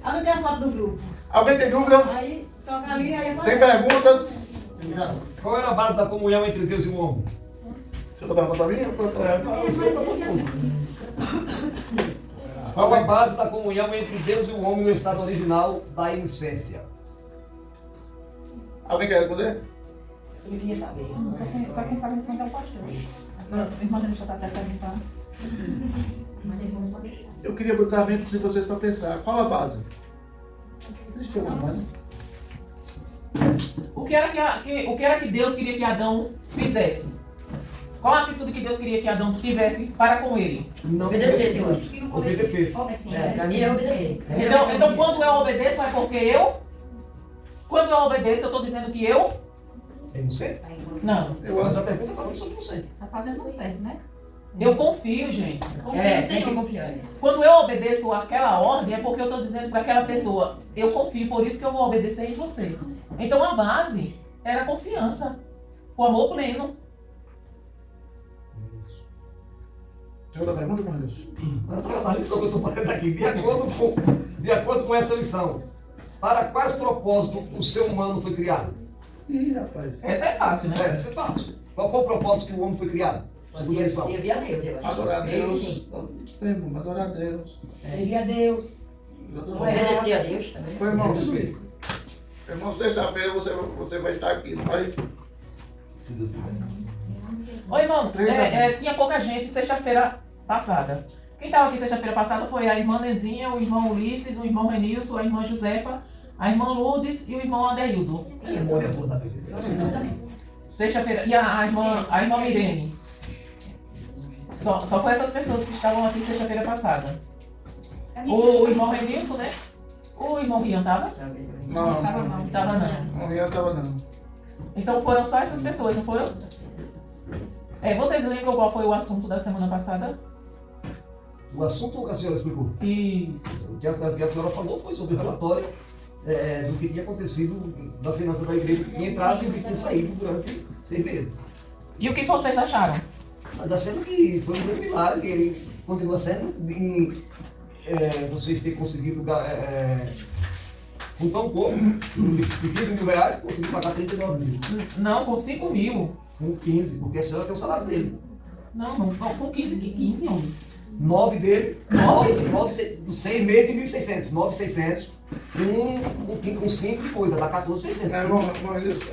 Aí não tem a foto do grupo. Alguém tem dúvida? Aí toca ali, aí Tem aparece. perguntas? Qual era a base da comunhão entre Deus e o homem? Você está perguntando para mim? Qual a base da comunhão entre Deus e o homem no estado original da inocência? Alguém quer responder? Eu queria saber. Só quem sabe responder é o pastor. A irmã Tânia está até perguntando. Mas ele não pode deixar. Eu queria botar a mente de vocês para pensar. Qual a base? Existe alguma base? O que era que Deus queria que Adão fizesse? Qual a atitude que Deus queria que Adão tivesse para com ele? Não obedecer, Deus. Obedecesse. Pra mim é obedecer. Então quando eu obedeço é porque eu? Quando eu obedeço, eu estou dizendo que eu? Eu não sei. Não. Mas a pergunta falando sobre você. Tá fazendo certo, né? Eu confio, gente. Confia É, no tem que Senhor. confiar. Quando eu obedeço aquela ordem, é porque eu estou dizendo para aquela pessoa, eu confio, por isso que eu vou obedecer em você. Então a base era a confiança, o amor pleno. Segunda pergunta, meu Deus. A lição que eu estou fazendo aqui, de acordo com essa lição, para quais propósitos o ser humano foi criado? Ih, rapaz. Essa é fácil, né? Isso é fácil. Qual foi o propósito que o homem foi criado? Segundo a lição. Servir a Deus, eu acho. Adorar a Deus. Sim. Adorar a Deus. Servir a Deus. Obedecer a Deus também. Foi, irmão. Isso mesmo. Irmão, sexta-feira você vai estar aqui, não vai? Se Deus quiser. Oi, irmão, tinha pouca gente sexta-feira passada. Quem estava aqui sexta-feira passada foi a irmã Nezinha, o irmão Ulisses, o irmão Renilson, a irmã Josefa, a irmã Lourdes e o irmão Adeildo. A memória toda da beleza. Sexta-feira. E a irmã Mirene. Só foi essas pessoas que estavam aqui sexta-feira passada. O irmão Renilson, né? O irmão Rian estava? Não, Não estava não. não ia tava não. Então foram só essas pessoas, não foram? Vocês lembram qual foi o assunto da semana passada? O assunto que a senhora explicou, Isso. o que a senhora falou foi sobre o relatório do que tinha acontecido na finança da igreja, que tinha entrado e que tinha saído durante 6 meses. E o que vocês acharam? Mas achando que foi um grande milagre, ele continua sendo de Vocês terem conseguido, com tão pouco, de 15 mil reais, conseguiram pagar 39 mil. Não, com 5 mil. Com 15. porque a senhora tem o salário dele. Não, com 15, homem. 9 dele, 6 meses de 1.600, 9.600, com 5 de coisa, dá 14.600. Irmão,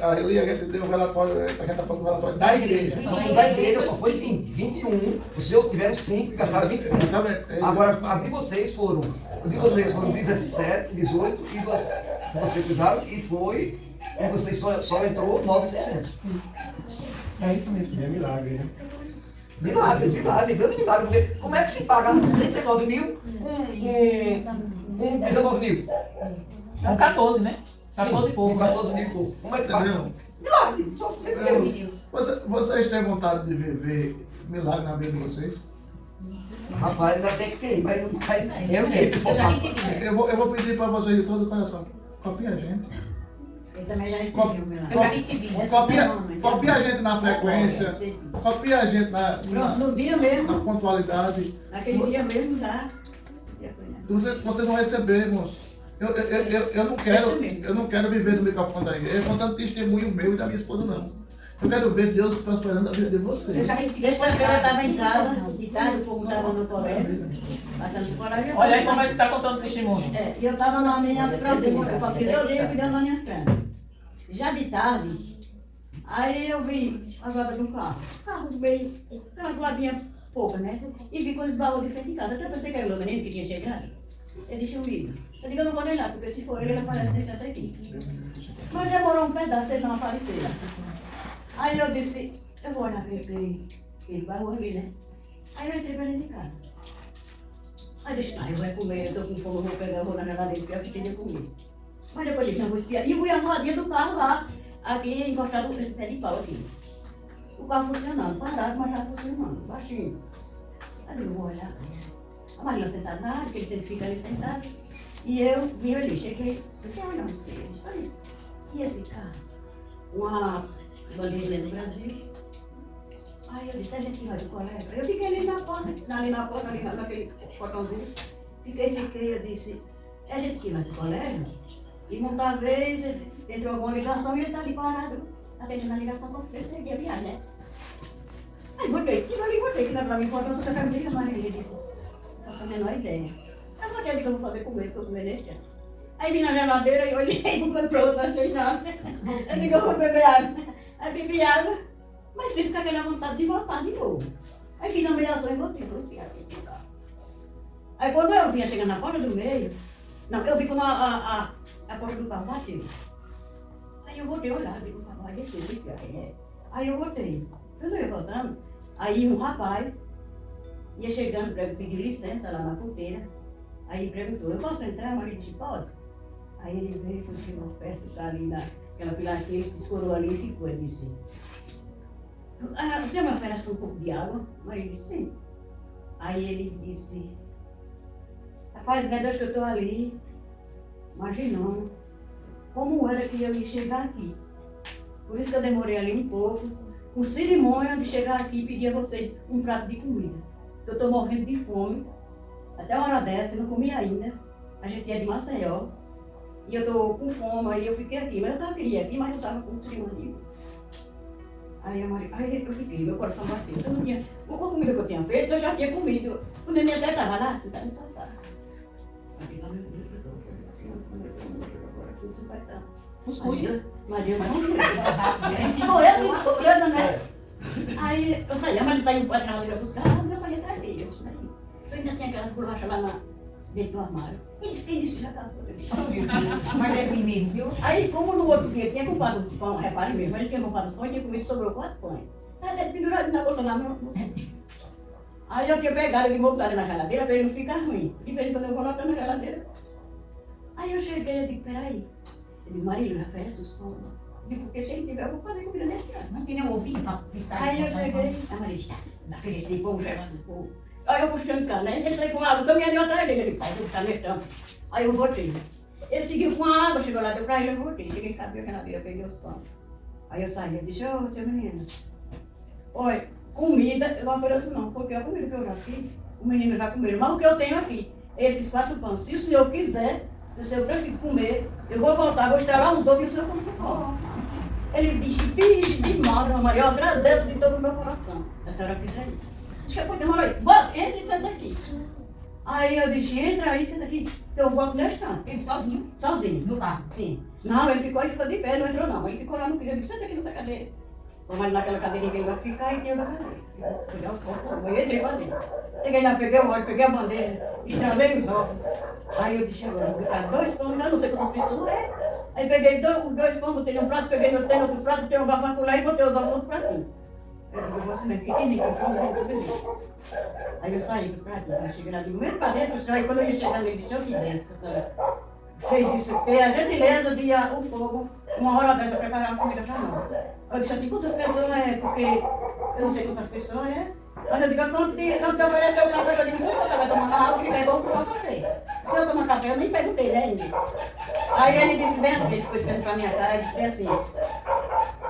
ali a gente deu o relatório, a gente está falando do relatório da igreja. Então, da igreja só foi 20, 21, os seus tiveram 5 e gastaram 21. Exatamente. Agora, a de vocês foram 17, 18 e vocês fizeram e vocês só entrou 9.600. É isso mesmo. É milagre, né? Milagre, grande milagre, porque como é que se paga 39 mil com 19 mil? Com 14, né? 14 e pouco. Com 14 mil e pouco. Como é que paga? Entendeu? Milagre, só você Deus. Vocês têm vontade de viver milagre na vida de vocês? Rapaz, já tem que ter, mas eu Eu tenho esse esforço. Eu vou pedir para vocês de todo o coração. Copia a gente. Eu também já recebi o meu. Eu já recebi. Copia a gente na frequência. Copia a gente No dia mesmo, na pontualidade. naquele dia mesmo dá. Vocês vão receber, irmãos. Eu não quero viver no microfone da igreja contando testemunho meu e da minha esposa, não. Eu quero ver Deus prosperando a vida de vocês. Eu já recebi. Sexta-feira eu estava em casa, de tarde o povo estava no colégio, passando de colégio. Olha aí como é que tá contando testemunho. E eu estava na minha pradinha, eu passei todo dia cuidando das minhas pernas. Já de tarde, aí eu vi a roda do carro. O carro veio, aquelas ladinhas poucas, né? E vi com os baús de frente de casa. Até pensei que era o menino que tinha chegado. Ele disse, William, eu digo, eu não vou nem lá, porque se for ele aparece nesse até aqui. Mas demorou um pedaço, ele não apareceu. Aí eu disse, eu vou olhar para ele vai ali, né? Aí eu entrei para dentro de casa. Aí eu disse, eu vou comer, eu tô com fome, eu vou na geladeira, porque eu fiquei de comer. Mas depois eu disse, não vou espiar. E eu fui as rodinhas do carro lá, aqui encostado nesse pé de pau aqui. O carro funcionando, parado, mas já funcionando, baixinho. Aí eu vou olhar. A Maria sentada na área, que ele sempre fica ali sentado. E eu vim ali, cheguei, eu disse, não, filho, falei, e esse carro? Uma bandeira do Brasil. Aí eu disse, a gente vai do colégio. Eu fiquei ali na porta, ali naquele portãozinho. Fiquei, eu disse, a gente que vai do colégio. E muitas vezes entrou alguma ligação e ele está ali parado, atendendo a ligação para perseguir a viagem, né? Aí voltei, que não é para mim, quando eu sou da Carolina Maria, ele disse, não faço a menor ideia. Eu não sei o que eu vou fazer com ele, porque eu comer neste ano. Aí vim na geladeira e olhei de um canto para outro, não achei nada. Eu digo, eu vou beber água. Aí bebi água, mas sempre com aquela vontade de voltar de novo. Aí fiz a mediação e voltei aqui. Aí quando eu vinha chegando na porta do meio, não, eu vi quando a porta do carro bateu. Aí Aí eu voltei a olhar, digo, vai descer, Aí eu voltei. Quando eu ia voltando, aí um rapaz ia chegando para pedir licença lá na porteira. Aí perguntou, eu posso entrar? Mas ele disse, pode. Aí ele veio, quando chegou perto, tá ali naquela pilaria, ele se escorou ali e ficou. Ele disse, o senhor me oferece um pouco de água? Mas ele disse, sim. Aí ele disse, rapaz, não é Deus que eu estou ali, imaginando como era que eu ia chegar aqui. Por isso que eu demorei ali um pouco, com cerimônia de chegar aqui e pedir a vocês um prato de comida. Eu estou morrendo de fome, até uma hora dessa, eu não comi ainda. A gente é de Maceió, e eu estou com fome, aí eu fiquei aqui. Mas eu queria aqui, mas eu estava com cerimônia. Aí eu fiquei, meu coração bateu. Eu não tinha, com a comida que eu tinha feito, eu já tinha comido. O neném até estava lá, sentado no sofá. Cuscuz. Maria, mas não foi assim de surpresa, né? Aí eu saía, mas ele saiu para a geladeira buscar, eu saía atrás dele. Eu disse, Maria, eu ainda tinha aquelas bolachas lá dentro do armário. Quem disse que já acabou? Mas é primeiro, viu? Aí, como no outro dia tinha comprado um pão, repare mesmo, ele tinha comprado pão e tinha comido, sobrou 4 pães. Aí ele pendurado na bolsa lá no... Aí eu tinha pegado ele voltado na geladeira para ele não ficar ruim. E vez quando eu vou lá, tá na geladeira. Aí eu cheguei e digo, peraí. Eu digo, Marília, já oferece os pão. Eu digo, porque se ele tiver, eu vou fazer comida nesse ano. Não tinha nem ovinho para fritar. Aí eu cheguei, a Marília, ofereci pão, gelado, pão. Aí eu puxando cana, ele saiu com água, caminhando atrás dele. Ele disse, pai, vou buscar meu tampo. Aí eu voltei. Ele seguiu com a água, chegou lá, deu pra ele, eu voltei. Cheguei, cabelo a geladeira, peguei os pão. Aí eu saí, eu disse, ô, seu menino, olha, comida eu não ofereço não, porque a comida que eu já fiz, o menino já comeu. Mas o que eu tenho aqui, esses 4 pães, se o senhor quiser, se o senhor prefere comer, eu vou voltar, vou estrelar um dobro e o senhor come com pão. Ele disse, bicho demais, Dona Maria, eu agradeço de todo o meu coração. A senhora fizer isso. Você pode demorar aí, bota, entra e senta aqui. Aí eu disse, entra aí, senta aqui, que eu volto nesse tanto. Ele sozinho? Sozinho. No carro? Sim. Não, ele ficou de pé, não entrou não. Ele ficou lá no piso, eu disse, senta aqui nessa cadeira. Como ele naquela cadeirinha que ele vai ficar e tinha da cadeira. Peguei o copo, eu entrei pra dentro. Cheguei lá, peguei o óleo, peguei a bandeja, estralei os ovos. Aí eu disse, agora vou botar 2 pães, eu não sei quantas pessoas é. Aí peguei os 2 pães, botei num prato, peguei no outro prato, botei um garfo lá e botei os ovos no outro pratinho. Eu digo, você mesmo, que nem com fome, nem beber. Aí eu saí dos pratinhos, eu cheguei lá, digo, mesmo pra dentro, aí quando eu ia chegando, ele disse, eu que dentro, fez isso, porque a gentileza de o fogo, uma hora dessa, preparar uma comida pra nós. Eu disse assim, quantas pessoas é? Porque eu não sei quantas pessoas é. Mas eu digo, quando te ofereceu o café, eu digo, o senhor vai tomar água, fica bom buscar o café. Se o senhor tomar café, eu nem perguntei, né, ainda. Aí ele disse bem assim, ele ficou esperando pra minha cara, ele disse bem assim,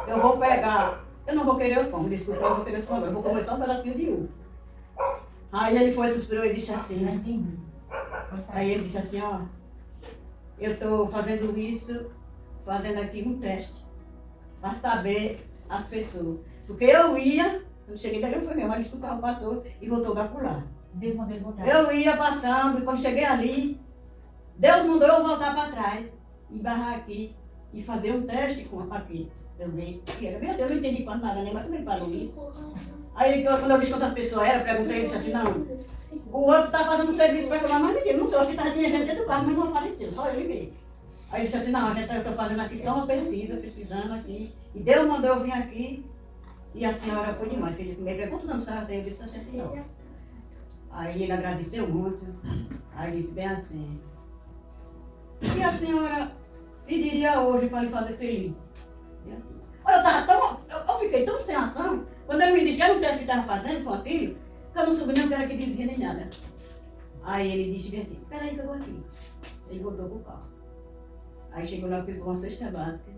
eu vou pegar, eu não vou querer os pão, desculpa, eu não vou querer os pão, eu vou comer só um pedacinho de uva. Aí ele foi, suspirou e disse assim, aí ele disse assim, ó, eu estou fazendo isso, fazendo aqui um teste, para saber as pessoas. Porque eu ia, quando cheguei daqui, eu fui mesmo, mas o carro passou e voltou lá por lá. Deus mandou ele voltar. Eu ia passando, e quando cheguei ali, Deus mandou eu voltar para trás, e barrar aqui, e fazer um teste com aqui. Eu vi, eu não entendi quase nada, né? Mas como ele falou isso? Aí quando eu disse quantas pessoas eram, perguntei, ele disse assim, não, o outro está fazendo um serviço para falar, mas menino, não sei, acho que tinha gente dentro do carro, mas não apareceu, só eu vi. Aí ele disse assim, não, eu estou fazendo aqui só uma pesquisa, pesquisando aqui, e Deus mandou eu vir aqui, e a senhora foi demais, fez comigo, quantos anos a senhora tem? Eu disse, 69. Aí ele agradeceu muito, aí ele disse bem assim, e a senhora pediria hoje para lhe fazer feliz? Eu fiquei tão sem ação, quando ele me disse que era um teste que estava fazendo com aquilo, que eu não soube nem o que era que dizia nem nada. Aí ele disse bem assim, peraí que eu vou aqui. Ele voltou pro carro. Aí chegou lá, pegou uma cesta básica.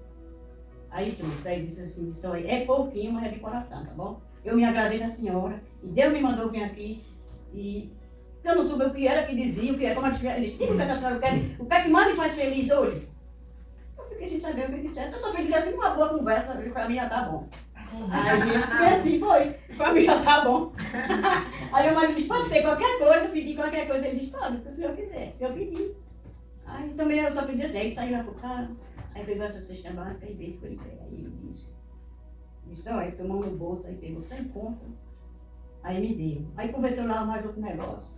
Aí trouxe, aí disse assim, só é pouquinho, mas é de coração, tá bom? Eu me agradei da senhora, e Deus me mandou vir aqui, e eu não soube o que era que dizia, o que era, como ele disse, o que a senhora quer, o que é que mais lhe faz feliz hoje? Eu fiquei sem saber o que ele dissesse, eu só fui dizer assim, uma boa conversa, pra mim já tá bom. Aí assim foi, pra mim já tá bom. Aí o marido disse, pode ser qualquer coisa, pedir qualquer coisa, ele disse, pode, se o senhor quiser, eu pedi. Aí também eu só fui dizer assim, aí saiu lá pro carro, aí pegou essa cesta básica e veio, ficou de pé. Aí ele disse, olha, tomou no bolso, aí pegou 100 conto, aí me deu. Aí conversou lá mais outro negócio,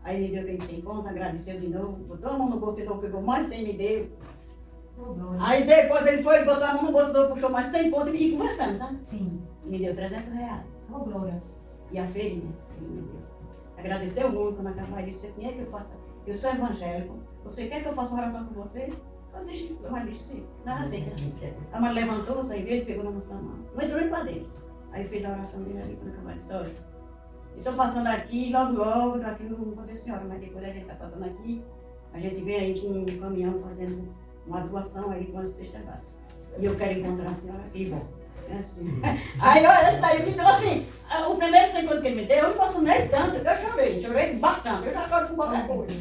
aí me deu aquele 100 conto, agradeceu de novo, botou a mão no bolso de novo, pegou mais 100 me deu. Aí depois ele foi, botou a mão no bolso, puxou mais 100 pontos e conversando, sabe? Sim. E me deu R$300. Ô, Glória. E a feirinha, ele me deu. Agradeceu muito quando acabou, ele disse, você quer que eu faça? Eu sou evangélico, você quer que eu faça oração com você? Eu disse, sim, não aceita assim. A mãe levantou, saiu, ele pegou na nossa mão. Não entrou nem pra dentro. Aí fez a oração dele ali quando acabou a história. Estou passando aqui, logo, aqui não aconteceu senhora, mas depois a gente está passando aqui, a gente vem aí com um caminhão fazendo uma doação aí com as cestas básicas. E eu quero encontrar a senhora aqui, bom. É assim. Aí olha, ele tá aí, então assim, o primeiro 100 conto que ele me deu, eu não emocionei tanto, que eu chorei bastante, eu já choro com qualquer coisa.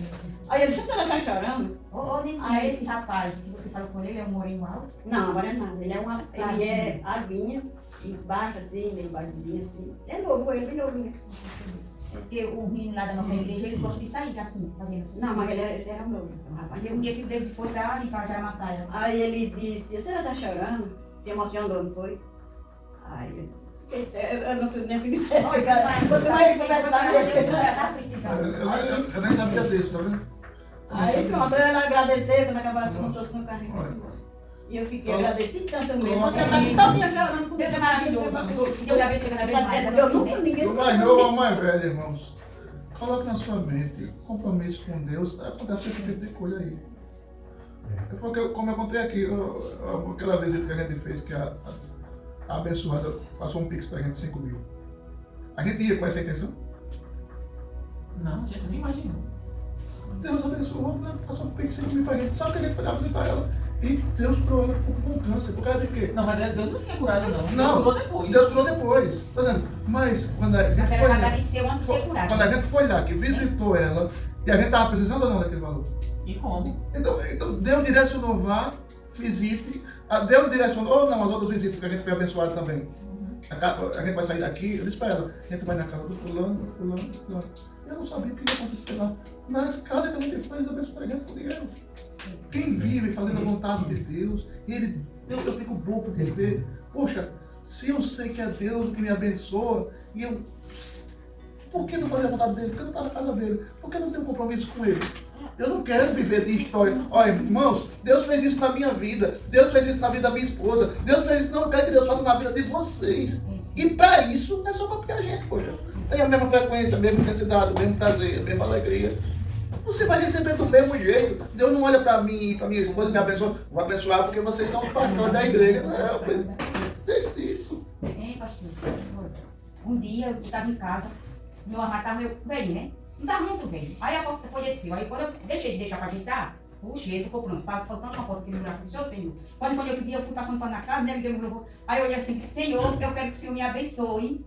Aí ele disse, a senhora tá chorando? Ô, Nizinha, esse rapaz que você falou com ele é um moreno alto? Não, agora é nada, ele é arvinha, e baixo assim, meio baixinho assim. É novo, ele é bem novinho. Porque o menino lá da nossa igreja, eles gostam de sair assim, fazendo assim. Não, mas esse era novo, o rapaz. Porque um dia que o David foi pra ali, pra Jaramataia. Aí ele disse, a senhora tá chorando? Se emocionou, não foi? Aí eu não sei nem o que dizer. Quanto mais ele conversar, Eu nem sabia disso, tá vendo? aí pronto, ela agradeceu quando acabaram com todos com o carrinho. E eu fiquei agradecida tanto mesmo. Você tá aqui todinha chorando. Deus é maravilhoso. Deus abençoe cada vez mais. Eu nunca ninguém. Do mais novo ao mais velho, irmãos. Coloque na sua mente compromisso com Deus. Acontece esse tipo de coisa aí. Foi como eu contei aqui, aquela visita que a gente fez, que a abençoada passou um pix pra gente de 5 mil. A gente ia com essa intenção? Não, a gente nem imaginou. Deus abençoou, passou um pix de 5 mil pra gente. Só que a gente foi lá visitar ela. E Deus curou ela com câncer. Por causa de quê? Não, mas Deus não tinha curado, não. Não, Deus curou depois. Deus curou depois. Tá vendo? Mas quando a gente Mas foi ela lá, agradeceu antes de ser curada. quando a gente foi lá, que visitou ela, e a gente estava precisando ou não daquele valor? E como? Então Deus direcionou, vá, visite. Deus direcionou, ou não, as outras visitas que a gente foi abençoado também. A gente vai sair daqui, eu disse para ela, a gente vai na casa do fulano. Eu não sabia o que ia acontecer lá. Nas casas que a gente foi, eles abençoaram a gente com dinheiro. Quem vive fazendo a vontade de Deus, eu fico bobo de ver. Poxa, se eu sei que é Deus que me abençoa, e eu. Por que não fazer a vontade dele? Por que não estar na casa dele? Por que não ter um compromisso com ele? Eu não quero viver de história. Olha, irmãos, Deus fez isso na minha vida. Deus fez isso na vida da minha esposa. Deus fez isso. Não, eu quero que Deus faça na vida de vocês. E para isso, é só copiar a gente, poxa. Tem a mesma frequência, a mesma intensidade, o mesmo prazer, a mesma alegria. Você vai receber do mesmo jeito. Deus não olha para mim, para minha esposa, me abençoa. Vou abençoar porque vocês são os pastores da igreja. Não, mas deixa disso. Hein, pastor? Um dia eu estava em casa, meu armário estava meio velho, né? Não estava muito velho. Aí a porta foi desceu. Aí quando eu deixei de deixar para ajeitar, puxei, ele ficou pronto. Faltando uma porta que ele me disse, Senhor. Quando foi outro dia, eu fui passando para na casa, né? Ele deu um louvor. Aí eu olhei assim, Senhor, eu quero que o Senhor me abençoe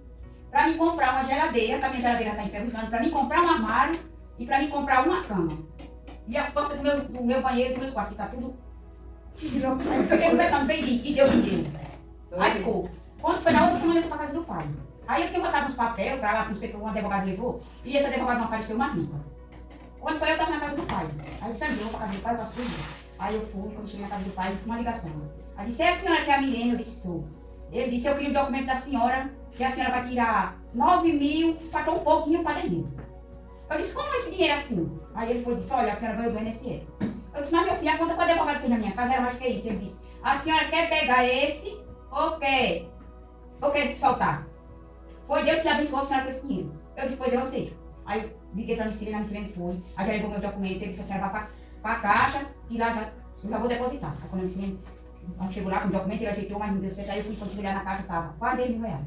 para me comprar uma geladeira, que a minha geladeira está enferrujando, para me comprar um armário e para me comprar uma cama. E as portas do meu banheiro, dos meus quartos, que está tudo. Eu fiquei começando a pedir, e Deus me deu. Aí ficou. Quando foi na outra semana, eu fui para casa do pai. Aí eu tinha botado uns papéis para lá, não sei para um advogado levou, e esse advogado não apareceu mais nunca. Quando foi, eu estava na casa do pai. Aí eu disse, eu vou para casa do pai, eu faço tudo. Aí eu fui, quando cheguei na casa do pai, uma ligação. Aí disse, é a senhora que é a Milene? Eu disse, sou. Ele disse, eu queria o documento da senhora, que a senhora vai tirar 9 mil, faltou um pouquinho para 10 mil. Eu disse, como esse dinheiro é assim? Aí ele foi e disse, olha, a senhora veio do INSS. Eu disse, mas meu filho, a conta que o advogado fez na minha casa era mais que isso. Ele disse, a senhora quer pegar esse ou quer soltar? Foi Deus que abençoou a senhora com esse dinheiro. Eu disse, pois eu sei. Aí eu liguei para a Micilene foi. Aí já levou meu documento, ele disse, a senhora vai para a caixa e lá eu já vou depositar. Aí quando a Micilene chegou lá com o documento, ele ajeitou, mas não deu certo. Aí eu fui, quando cheguei lá na caixa, estava quase 10 mil reais.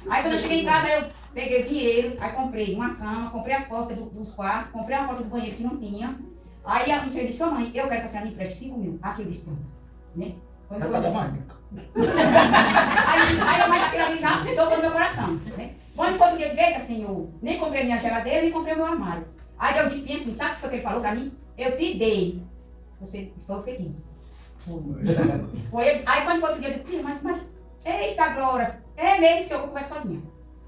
Aí quando eu cheguei em casa, eu peguei o dinheiro, aí comprei uma cama, comprei as portas dos quartos, comprei uma porta do banheiro que não tinha. Aí a Micilene disse, mãe, eu quero que a senhora me empreste 5 mil. Aqui eu disse, pronto. Né? Vai pagar mais, Mica. Aí mais aquilo ali já tocou no meu coração. Né? Quando foi o dia de Senhor, nem comprei minha geladeira, nem comprei meu armário. Aí eu disse assim, sabe o que foi que ele falou pra mim? Eu te dei. Você falou que quis. Foi. Aí quando foi outro dia, eu disse, mas, eita glória, é mesmo, Senhor, eu vou conversar sozinha.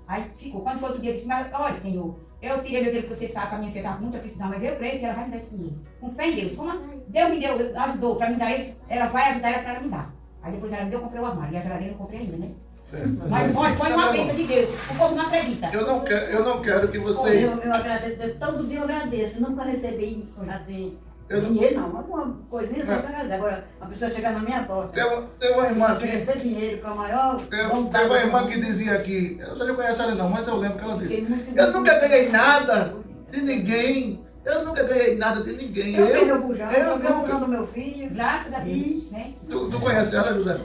Aí ficou. Quando foi outro dia, eu disse, mas olha, Senhor, eu tirei meu dinheiro, porque você sabe que a minha filha estava com muita precisão, mas eu creio que ela vai me dar esse dinheiro. Com fé em Deus. Como Deus me deu, ajudou para me dar esse, ela vai ajudar ela para me dar. Aí depois ela me deu, eu comprei o armário. E a geladeira eu comprei ainda, né? Certo. Mas olha, foi uma bênção de Deus. O povo não acredita. Eu não quero que vocês. Eu agradeço, todo dia eu agradeço. Nunca recebi assim Dinheiro não, mas uma coisinha só pra casa. Agora, a pessoa chegar na minha porta, Tem uma irmã que... oferecer dinheiro com a maior Tem vontade. uma irmã que dizia aqui, eu só não conheço ela não, mas eu lembro que ela disse, Fiquei muito eu nunca ganhei nada de ninguém, eu nunca ganhei nada de ninguém. Eu fiz meu bujão, eu eu nunca... bujão do meu filho. Graças a Deus, E- né? Tu conhece ela, José?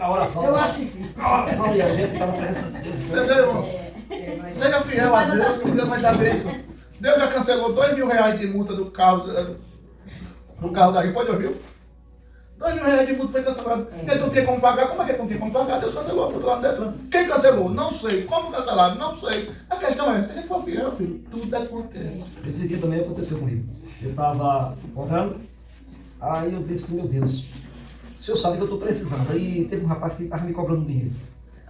A oração. Eu acho que sim. A oração e a gente está na presença de Deus. Entendeu, irmão? Seja fiel a Deus, que Deus vai dar bênção. Deus já cancelou R$2.000 de multa do carro da Rio, foi 2.000? R$2.000 de multa foi cancelado. Ele não tinha como pagar, como é que ele não tinha como pagar? Deus cancelou a multa lá no Detran. Quem cancelou? Não sei. Como cancelaram? Não sei. A questão é, se a gente for fiel, filho, tudo acontece. Esse dia também aconteceu comigo. Eu estava comprando, aí eu disse, meu Deus, o senhor sabe que eu estou precisando. Aí teve um rapaz que estava me cobrando dinheiro.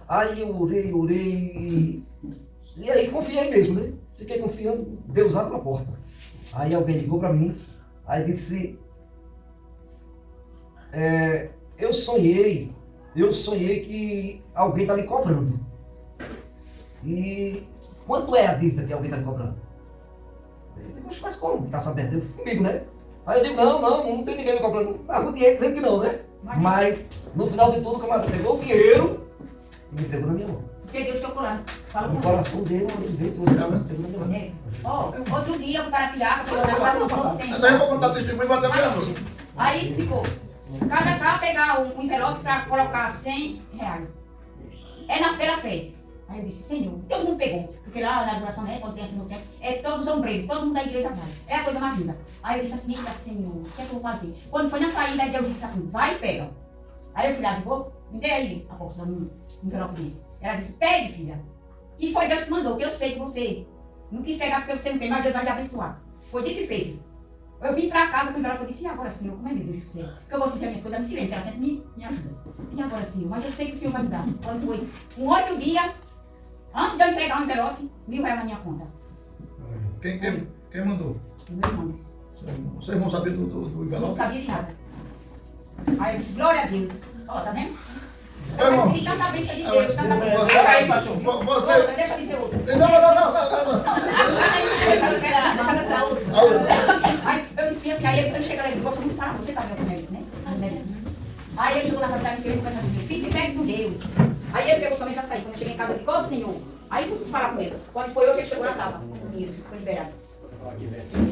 Aí eu orei, e aí confiei mesmo, né? Fiquei confiando, Deus abre a porta. Aí alguém ligou para mim, aí disse, eu sonhei que alguém está lhe cobrando. E quanto é a dívida que alguém está lhe cobrando? Eu digo, mas como? Está sabendo? Eu comigo, né? Aí eu digo, não tem ninguém me cobrando. O dinheiro dizendo que não, né? Mas no final de tudo, o camarada pegou o dinheiro e me entregou na minha mão. Porque Deus tocou lá. Fala No com ele. coração dele, ele veio tudo, me entregou na minha mão. É. Ó, outro dia eu fui para a pirata, porque eu quase não posso ter. Mas aí eu vou contar testemunho e vai até meia-noite. Aí ficou. Cada carro pegar um envelope para colocar R$100. Pela fé. Aí eu disse, Senhor, todo mundo pegou. Porque lá na oração, né, quando tem assim no tempo, todos ombreiros, todo mundo da igreja vai. É a coisa mais linda. Aí eu disse assim, eita, Senhor, o que é que eu vou fazer? Quando foi na saída, aí Deus disse assim, vai e pega. Aí eu fui lá, me dê aí, apóstolo, no envelope disse. Ela disse, pegue, filha. Que foi Deus que mandou, que eu sei que você não quis pegar porque você não tem, mas Deus vai lhe abençoar. Foi dito e feito. Eu vim pra casa com o envelope e disse, e agora, Senhor, como é meu Deus do céu? Porque eu vou dizer as minhas coisas, me silêncio, ela sempre me ajuda. E agora, Senhor? Mas eu sei que o Senhor vai me dar. Quando foi, com 8 dias, antes de eu entregar o envelope, R$1.000 na minha conta. Quem mandou? O meu irmão disse. Seu irmão sabia do Eu não envelope? sabia de nada. Aí eu disse, glória a Deus. Ó, tá vendo? Meu Eu irmão, recebi tanta bênção de Deus, tanta você- bênção. Pera aí, pastor. Você... Outra, deixa eu dizer outra. Não. Aí eu disse assim, aí ele chega lá e disse, vou falar, você sabe o que é isso, né? Aí ele chegou lá pra me dar e conversar comigo, fiz e pegue com Deus. Aí ele pegou também já saí. Quando eu cheguei em casa, eu disse, ô Senhor. Aí fui falar com ele. Quando foi hoje, ele chegou lá, tava o dinheiro, foi liberado.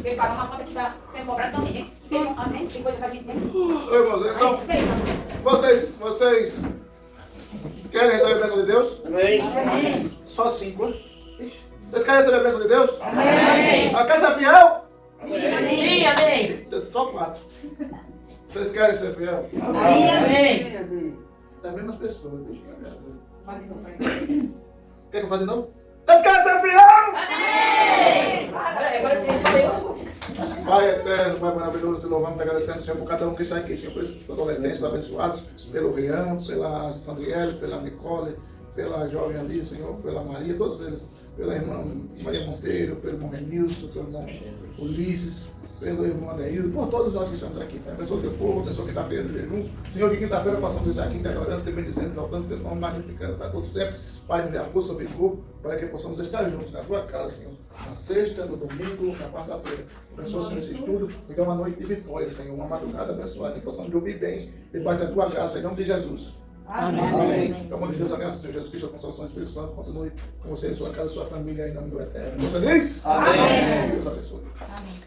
Ele pagou uma conta que tá sendo cobrada também, né? Tem coisa que a gente tem. Aí sei, Vocês querem receber a bênção de Deus? Amém. Só 5. Vocês querem receber a bênção de Deus? Amém. Quer ser fiel? Sim, amém. Só 4. Vocês querem ser fiel? Amém. É as mesmas pessoas. Deixa eu ver. Quer que eu faça de novo? Vocês querem ser fiel? Agora eu tenho que fazer um. Pai eterno, Pai maravilhoso, te louvamos e agradecendo, Senhor, por cada um que está aqui, Senhor, por esses adolescentes abençoados, pelo Rian, pela Sandriele, pela Nicole, pela jovem ali, Senhor, pela Maria, todos eles, pela irmã Maria Monteiro, pelo irmão Renilson, pelo irmão Ulisses, pelo irmão Adeildo, por todos nós que estamos aqui, Pai. Abençoa o teu fogo, abençoa quinta-feira do jejum. Senhor, que quinta-feira possamos estar aqui, te agradando, te bendizendo, exaltando, teu nome, magnificando, está tudo sempre. Pai, nos dê a força, o vigor, para que possamos estar juntos na tua casa, Senhor. Na sexta, no domingo, na quarta-feira. Abençoa, Senhor, esse estudo, e dê uma noite de vitória, Senhor, uma madrugada abençoada, que possamos dormir bem, debaixo da tua graça, em nome de Jesus. Amém. Pelo amor de Deus, a graça do Senhor Jesus Cristo, a consolação do Espírito Santo, continue com você, sua casa, sua família, em nome do Eterno. Você diz? Amém. Deus abençoe. Amém.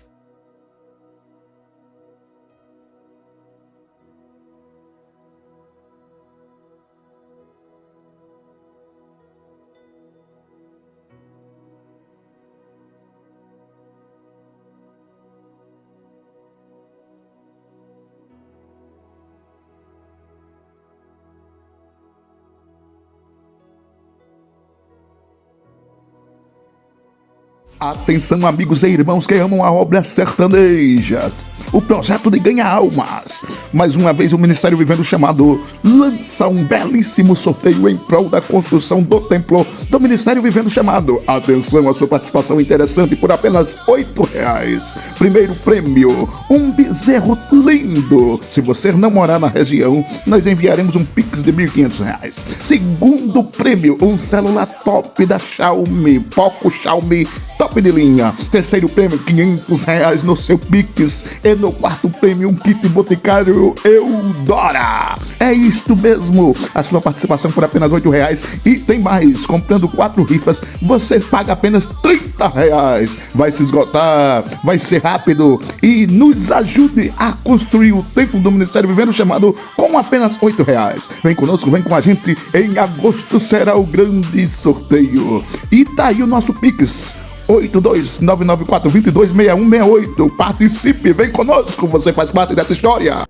Atenção, amigos e irmãos que amam a obra sertaneja, o projeto de ganhar almas. Mais uma vez o Ministério Vivendo Chamado lança um belíssimo sorteio em prol da construção do templo do Ministério Vivendo Chamado. Atenção, a sua participação interessante por apenas R$8. Primeiro prêmio, um bezerro lindo. Se você não morar na região, nós enviaremos um Pix de R$1.500. Segundo prêmio, um celular top da Xiaomi, Poco Xiaomi top de linha. Terceiro prêmio, R$500 no seu Pix. E no quarto prêmio, um kit Boticário Eudora. É isto mesmo. A sua participação por apenas R$8. E tem mais. Comprando 4 rifas, você paga apenas R$30. Vai se esgotar, vai ser rápido. E nos ajude a construir o templo do Ministério Vivendo Chamado com apenas R$8. Vem conosco, vem com a gente. Em agosto será o grande sorteio. E tá aí o nosso Pix. 82994226168. Participe, vem conosco, você faz parte dessa história.